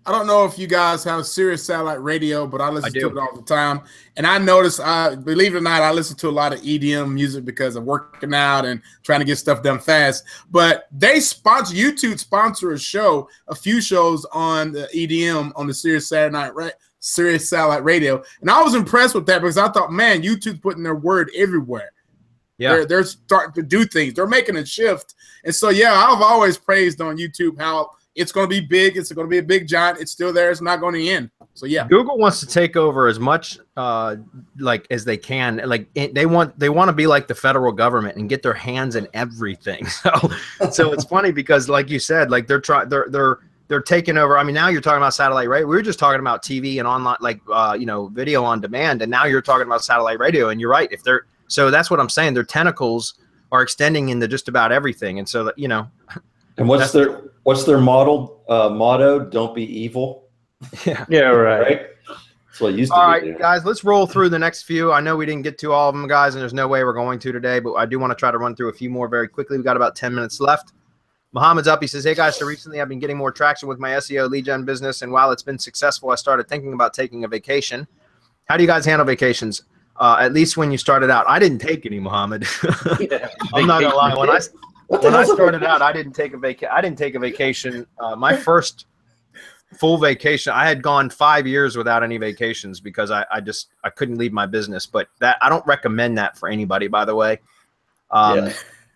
[SPEAKER 6] I don't know if you guys have Sirius Satellite Radio, but I listen to it all the time. And I notice, believe it or not, I listen to a lot of EDM music because I'm working out and trying to get stuff done fast. But YouTube sponsor a few shows on the EDM on the Sirius Satellite Radio. And I was impressed with that, because I thought, man, YouTube's putting their word everywhere. Yeah, they're starting to do things. They're making a shift. And so, yeah, I've always praised on YouTube how it's going to be big. It's going to be a big giant. It's still there. It's not going to end. So yeah,
[SPEAKER 1] Google wants to take over as much like as they can. Like, they want to be like the federal government and get their hands in everything. So it's funny because, like you said, like they're they're taking over. I mean, now you're talking about satellite radio. We were just talking about TV and online, like, video on demand. And now you're talking about satellite radio. And you're right. So that's what I'm saying. Their tentacles are extending into just about everything. And so that,
[SPEAKER 5] and what's their motto? Don't be evil.
[SPEAKER 1] Yeah.
[SPEAKER 4] Yeah. Right.
[SPEAKER 5] That's what it used to
[SPEAKER 1] All
[SPEAKER 5] be.
[SPEAKER 1] right, guys, let's roll through the next few. I know we didn't get to all of them, guys, and there's no way we're going to today, but I do want to try to run through a few more very quickly. We've got about 10 minutes left. Muhammad's up. He says, hey, guys, so recently I've been getting more traction with my SEO lead gen business, and while it's been successful, I started thinking about taking a vacation. How do you guys handle vacations? At least when you started out. I didn't take any, Muhammad. I'm not going to lie. When I started out, I didn't take a vacation. My first full vacation, I had gone 5 years without any vacations because I couldn't leave my business. But that, I don't recommend that for anybody, by the way.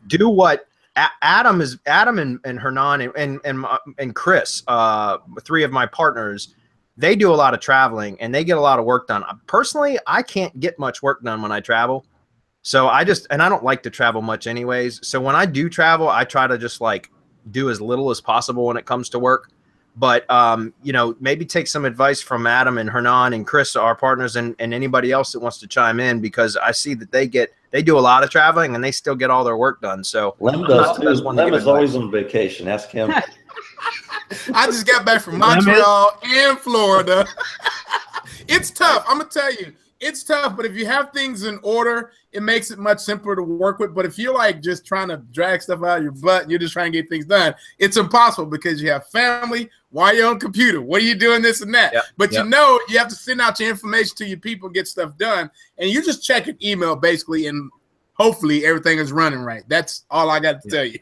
[SPEAKER 1] Do what Adam and Hernan and Chris, three of my partners, they do a lot of traveling and they get a lot of work done. Personally, I can't get much work done when I travel. So I don't like to travel much anyways. So when I do travel, I try to just like do as little as possible when it comes to work. But, maybe take some advice from Adam and Hernan and Chris, our partners, and anybody else that wants to chime in, because I see that they do a lot of traveling and they still get all their work done. So
[SPEAKER 5] Lem does too. Lem is always on vacation. Ask him.
[SPEAKER 6] I just got back from Montreal and Florida. It's tough. I'm going to tell you. It's tough, but if you have things in order, it makes it much simpler to work with. But if you're like just trying to drag stuff out of your butt, and you're just trying to get things done, it's impossible because you have family while you're on computer. What are you doing, this and that? But you have to send out your information to your people, get stuff done, and you just check an email basically, and hopefully everything is running right. That's all I got to tell you.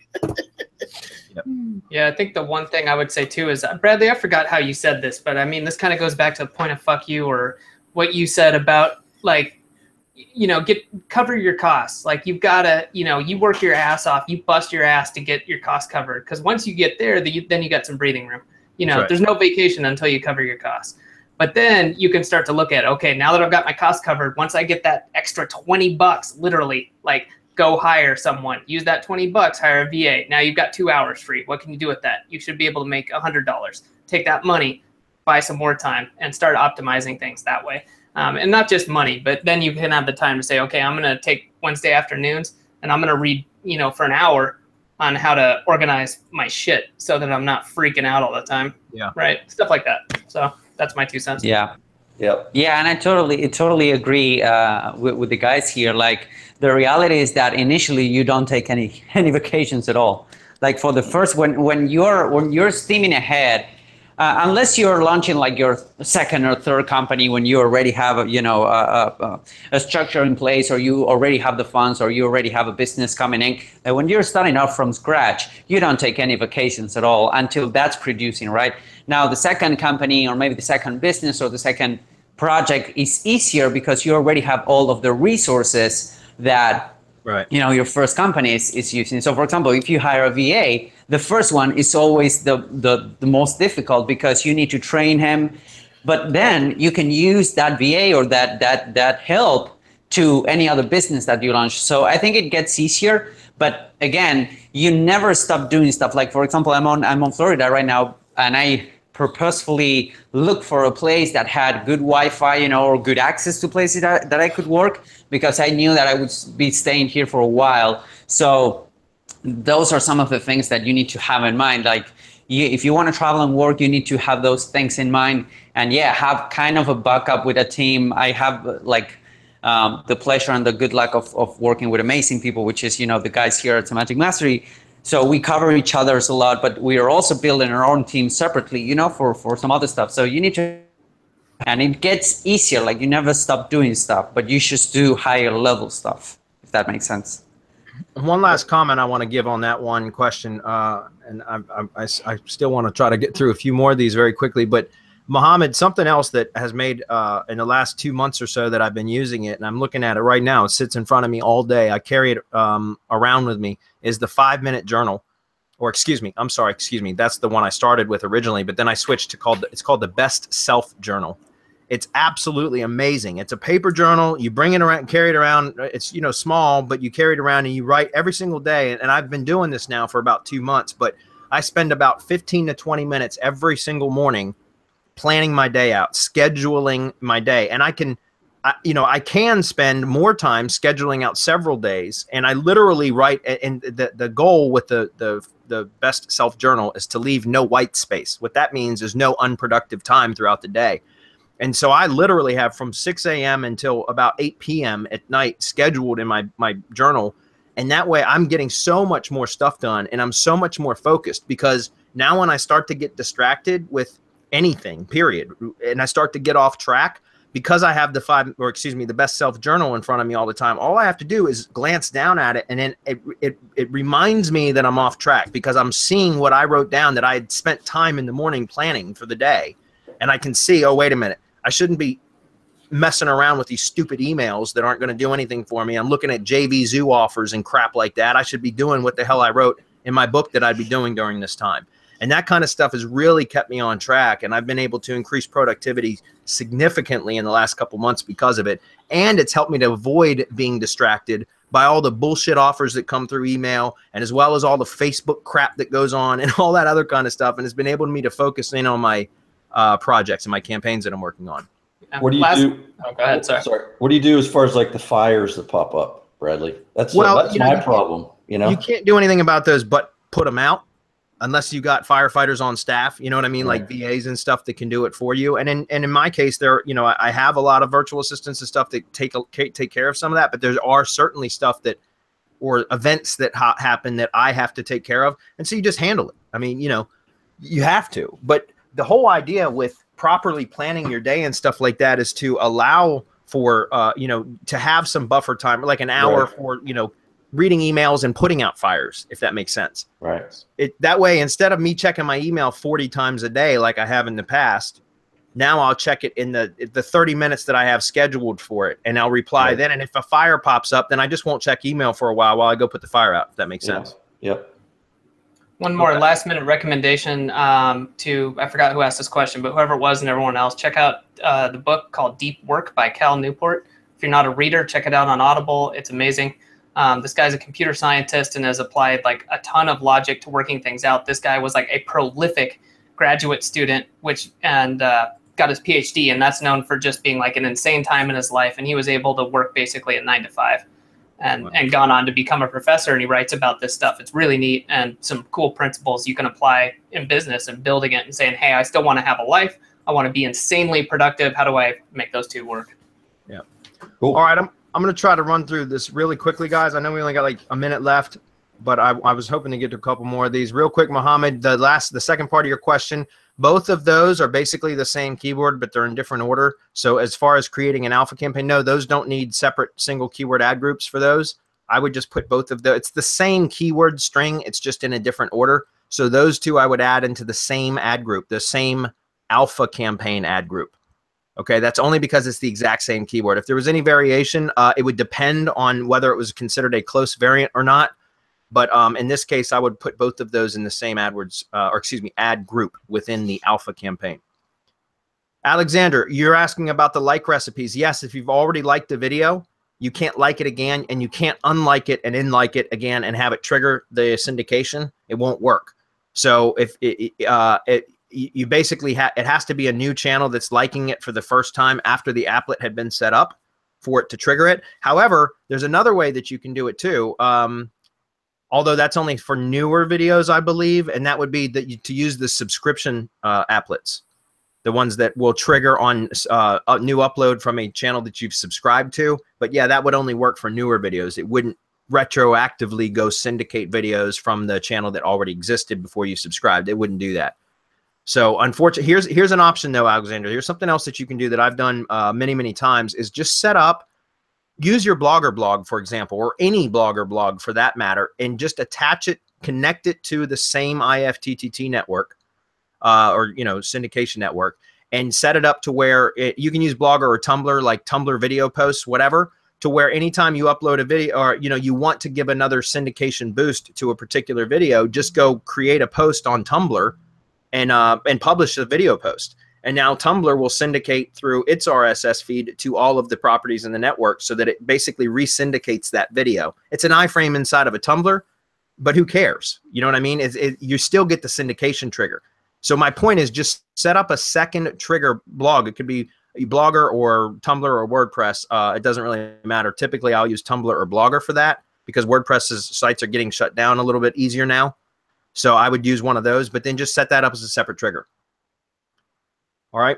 [SPEAKER 2] Yeah, I think the one thing I would say too is, Bradley, I forgot how you said this, but I mean, this kind of goes back to the point of fuck you, or what you said about like, cover your costs. Like you've got to, you work your ass off, you bust your ass to get your costs covered. Because once you get there, then you got some breathing room. Right. There's no vacation until you cover your costs. But then you can start to look at, okay, now that I've got my costs covered, once I get that extra $20, literally, like go hire someone, use that $20, hire a VA. Now you've got 2 hours free. What can you do with that? You should be able to make $100. Take that money, buy some more time, and start optimizing things that way. And not just money, but then you can have the time to say, okay, I'm going to take Wednesday afternoons and I'm going to read, for an hour on how to organize my shit so that I'm not freaking out all the time. Yeah. Right. Stuff like that. So that's my 2 cents.
[SPEAKER 3] Yeah. Yep. Yeah. And I totally agree with the guys here. Like the reality is that initially you don't take any vacations at all. Like for the first, when you're steaming ahead, unless you're launching like your second or third company, when you already have a structure in place, or you already have the funds, or you already have a business coming in, and when you're starting off from scratch, you don't take any vacations at all until that's producing, right? Now the second company, or maybe the second business, or the second project is easier because you already have all of the resources that your first company is using. So for example, if you hire a VA, the first one is always the most difficult because you need to train him, but then you can use that VA or that help to any other business that you launch. So I think it gets easier, but again, you never stop doing stuff. Like for example, I'm on Florida right now, and I purposefully look for a place that had good Wi-Fi, or good access to places that I could work, because I knew that I would be staying here for a while. So those are some of the things that you need to have in mind. Like if you want to travel and work, you need to have those things in mind, and have kind of a backup with a team. I have the pleasure and the good luck of working with amazing people, which is, the guys here at Semantic Mastery. So we cover each other's a lot, but we are also building our own team separately, for some other stuff. So you need to, and it gets easier. Like you never stop doing stuff, but you should do higher level stuff, if that makes sense.
[SPEAKER 1] One last comment I want to give on that one question, and I still want to try to get through a few more of these very quickly, but Mohammed, something else that has made in the last 2 months or so that I've been using it, and I'm looking at it right now, it sits in front of me all day, I carry it around with me, is the 5-minute journal. Or excuse me, that's the one I started with originally, but then I switched to it's called the Best Self Journal. It's absolutely amazing. It's a paper journal. You bring it around, carry it around. It's, small, but you carry it around and you write every single day. And I've been doing this now for about 2 months, but I spend about 15 to 20 minutes every single morning planning my day out, scheduling my day. And I can spend more time scheduling out several days. And I literally write, and the goal with the best self journal is to leave no white space. What that means is no unproductive time throughout the day. And so I literally have from 6 a.m. until about 8 p.m. at night scheduled in my journal. And that way I'm getting so much more stuff done, and I'm so much more focused, because now when I start to get distracted with anything, period, and I start to get off track, because I have the best self journal in front of me all the time, all I have to do is glance down at it, and then it reminds me that I'm off track, because I'm seeing what I wrote down that I had spent time in the morning planning for the day. And I can see, oh, wait a minute, I shouldn't be messing around with these stupid emails that aren't going to do anything for me. I'm looking at JV Zoo offers and crap like that. I should be doing what the hell I wrote in my book that I'd be doing during this time. And that kind of stuff has really kept me on track. And I've been able to increase productivity significantly in the last couple months because of it. And it's helped me to avoid being distracted by all the bullshit offers that come through email, and as well as all the Facebook crap that goes on and all that other kind of stuff. And it's been able to me to focus in on my projects and my campaigns that I'm working on.
[SPEAKER 5] What do you do?
[SPEAKER 2] Oh, go ahead. Sorry.
[SPEAKER 5] What do you do as far as like the fires that pop up, Bradley? That's my problem. You know,
[SPEAKER 1] you can't do anything about those but put them out, unless you got firefighters on staff. You know what I mean? Right. Like VAs and stuff that can do it for you. And in my case, I have a lot of virtual assistants and stuff that take care of some of that. But there are certainly stuff or events that happen that I have to take care of, and so you just handle it. I mean, you have to. But the whole idea with properly planning your day and stuff like that is to allow for, to have some buffer time, like an hour for, reading emails and putting out fires, if that makes sense.
[SPEAKER 5] Right.
[SPEAKER 1] That way, instead of me checking my email 40 times a day, like I have in the past, now I'll check it in the 30 minutes that I have scheduled for it, and I'll reply then. And if a fire pops up, then I just won't check email for a while I go put the fire out, if that makes sense.
[SPEAKER 5] Yep.
[SPEAKER 2] One more last minute recommendation I forgot who asked this question, but whoever it was and everyone else, check out the book called Deep Work by Cal Newport. If you're not a reader, check it out on Audible. It's amazing. This guy's a computer scientist and has applied like a ton of logic to working things out. This guy was like a prolific graduate student, and got his PhD, and that's known for just being like an insane time in his life. And he was able to work basically at 9 to 5. And gone on to become a professor, and he writes about this stuff. It's really neat, and some cool principles you can apply in business and building it and saying, hey, I still want to have a life. I want to be insanely productive. How do I make those two work? Yeah.
[SPEAKER 1] Cool. All right. I'm going to try to run through this really quickly, guys. I know we only got like a minute left, but I was hoping to get to a couple more of these real quick. Mohammed, the second part of your question, both of those are basically the same keyword, but they're in different order. So as far as creating an alpha campaign, no, those don't need separate single keyword ad groups for those. I would just put both of those. It's the same keyword string. It's just in a different order. So those two I would add into the same ad group, the same alpha campaign ad group. Okay, that's only because it's the exact same keyword. If there was any variation, it would depend on whether it was considered a close variant or not. But in this case, I would put both of those in the same AdWords, ad group within the alpha campaign. Alexander, you're asking about the like recipes. Yes, if you've already liked the video, you can't like it again, and you can't unlike it and like it again and have it trigger the syndication. It won't work. So if you basically it has to be a new channel that's liking it for the first time after the applet had been set up for it to trigger it. However, there's another way that you can do it too. Although that's only for newer videos, I believe, and that would be to use the subscription applets, the ones that will trigger on a new upload from a channel that you've subscribed to. But yeah, that would only work for newer videos. It wouldn't retroactively go syndicate videos from the channel that already existed before you subscribed. It wouldn't do that. So unfortunately, here's an option though, Alexander. Here's something else that you can do that I've done many times, is just set up. Use your Blogger blog, for example, or any Blogger blog for that matter, and just attach it, connect it to the same IFTTT network or syndication network, and set it up to where you can use Blogger or Tumblr, like Tumblr video posts, whatever, to where anytime you upload a video or you want to give another syndication boost to a particular video, just go create a post on Tumblr and publish the video post. And now Tumblr will syndicate through its RSS feed to all of the properties in the network so that it basically resyndicates that video. It's an iframe inside of a Tumblr, but who cares? You know what I mean? You still get the syndication trigger. So my point is just set up a second trigger blog. It could be a Blogger or Tumblr or WordPress. It doesn't really matter. Typically, I'll use Tumblr or Blogger for that because WordPress's sites are getting shut down a little bit easier now. So I would use one of those, but then just set that up as a separate trigger. All right.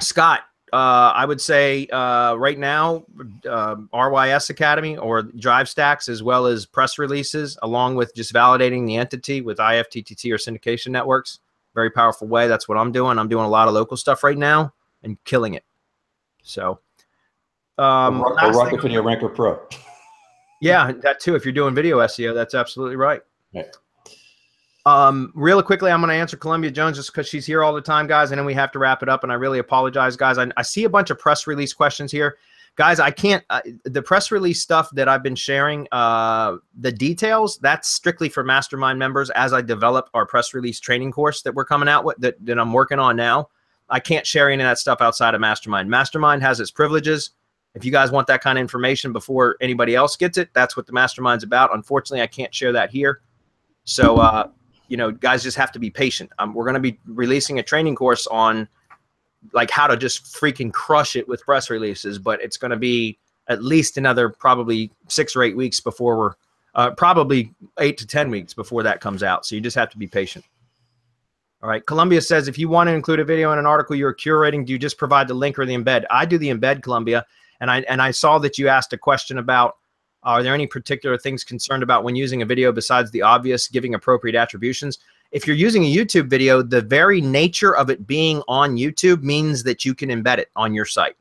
[SPEAKER 1] Scott, I would say right now, RYS Academy or Drive Stacks, as well as press releases, along with just validating the entity with IFTTT or syndication networks. Very powerful way. That's what I'm doing. I'm doing a lot of local stuff right now and killing it. So,
[SPEAKER 5] rocket for your Ranker Pro.
[SPEAKER 1] Yeah, that too. If you're doing video SEO, that's absolutely right.
[SPEAKER 5] Yeah.
[SPEAKER 1] Really quickly, I'm going to answer Columbia Jones just because she's here all the time, guys, and then we have to wrap it up. And I really apologize, guys. I see a bunch of press release questions here. Guys, I can't, the press release stuff that I've been sharing, the details, that's strictly for Mastermind members as I develop our press release training course that we're coming out with, that I'm working on now. I can't share any of that stuff outside of Mastermind. Mastermind has its privileges. If you guys want that kind of information before anybody else gets it, that's what the Mastermind's about. Unfortunately, I can't share that here. So, you know, guys just have to be patient. We're going to be releasing a training course on like how to just freaking crush it with press releases, but it's going to be at least another probably 6 or 8 weeks before we're probably 8 to 10 weeks before that comes out. So you just have to be patient. All right. Columbia says, if you want to include a video in an article you're curating, do you just provide the link or the embed? I do the embed, Columbia. And I saw that you asked a question about, are there any particular things concerned about when using a video besides the obvious, giving appropriate attributions? If you're using a YouTube video, the very nature of it being on YouTube means that you can embed it on your site.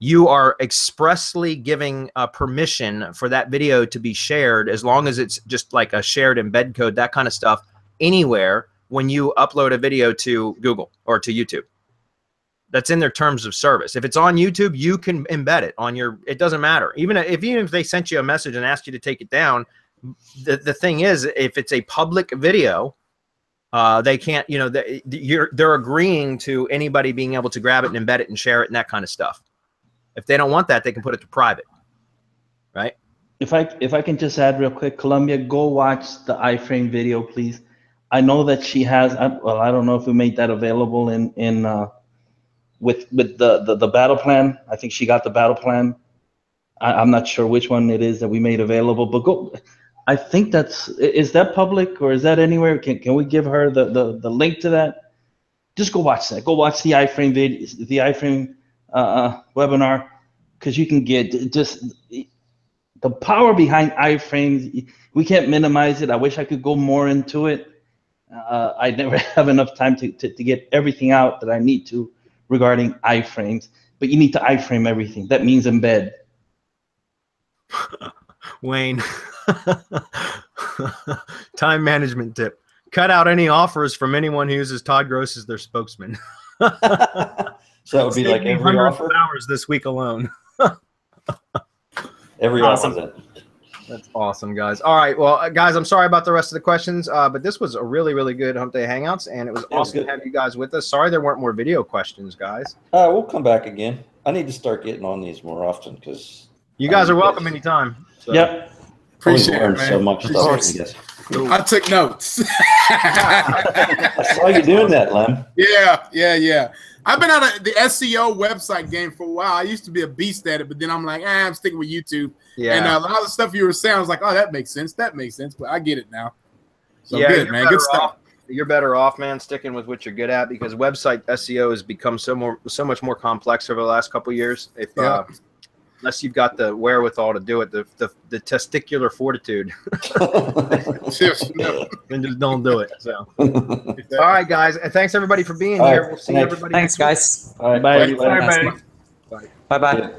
[SPEAKER 1] You are expressly giving permission for that video to be shared, as long as it's just like a shared embed code, that kind of stuff, anywhere when you upload a video to Google or to YouTube. That's in their terms of service. If it's on YouTube, you can embed it on your, it doesn't matter. Even if they sent you a message and asked you to take it down, the thing is, if it's a public video, they can't, you know, they're agreeing to anybody being able to grab it and embed it and share it and that kind of stuff. If they don't want that, they can put it to private, right?
[SPEAKER 4] If I can just add real quick, Columbia, go watch the iframe video, please. I know that she has, well, I don't know if we made that available with the battle plan. I think she got the battle plan. I'm not sure which one it is that we made available, but go. I think is that public or is that anywhere? Can we give her the link to that? Just go watch that. Go watch the iframe video, the iframe webinar, because you can get just the power behind iframes. We can't minimize it. I wish I could go more into it. I never have enough time to get everything out that I need to regarding iframes, but you need to iframe everything. That means embed.
[SPEAKER 1] Wayne, time management tip: cut out any offers from anyone who uses Todd Gross as their spokesman.
[SPEAKER 5] So that would be like every offer?
[SPEAKER 1] Hours this week alone.
[SPEAKER 5] Every
[SPEAKER 2] awesome.
[SPEAKER 5] offer.
[SPEAKER 1] That's awesome, guys. All right, well, guys, I'm sorry about the rest of the questions, but this was a really, really good Hump Day Hangouts, and it was awesome to have you guys with us. Sorry there weren't more video questions, guys.
[SPEAKER 5] We'll come back again. I need to start getting on these more often because
[SPEAKER 1] you guys are welcome anytime. So.
[SPEAKER 4] Yep.
[SPEAKER 6] Appreciate it, man.
[SPEAKER 5] So much stuff.
[SPEAKER 6] I took notes.
[SPEAKER 5] I saw you doing that, Lem.
[SPEAKER 6] Yeah. I've been on the SEO website game for a while. I used to be a beast at it, but then I'm like, I'm sticking with YouTube.
[SPEAKER 1] Yeah.
[SPEAKER 6] And a lot of the stuff you were saying, I was like, oh, that makes sense. That makes sense. But I get it now. So
[SPEAKER 1] yeah,
[SPEAKER 6] good, man. Good stuff.
[SPEAKER 1] You're better off, man, sticking with what you're good at, because website SEO has become so much more complex over the last couple of years. Unless you've got the wherewithal to do it, the testicular fortitude, then just don't do it. So, all right, guys, and thanks everybody for being here. We'll see everybody.
[SPEAKER 3] Thanks, guys.
[SPEAKER 5] All right,
[SPEAKER 4] bye,
[SPEAKER 5] everybody.
[SPEAKER 4] everybody.
[SPEAKER 3] Bye. Bye.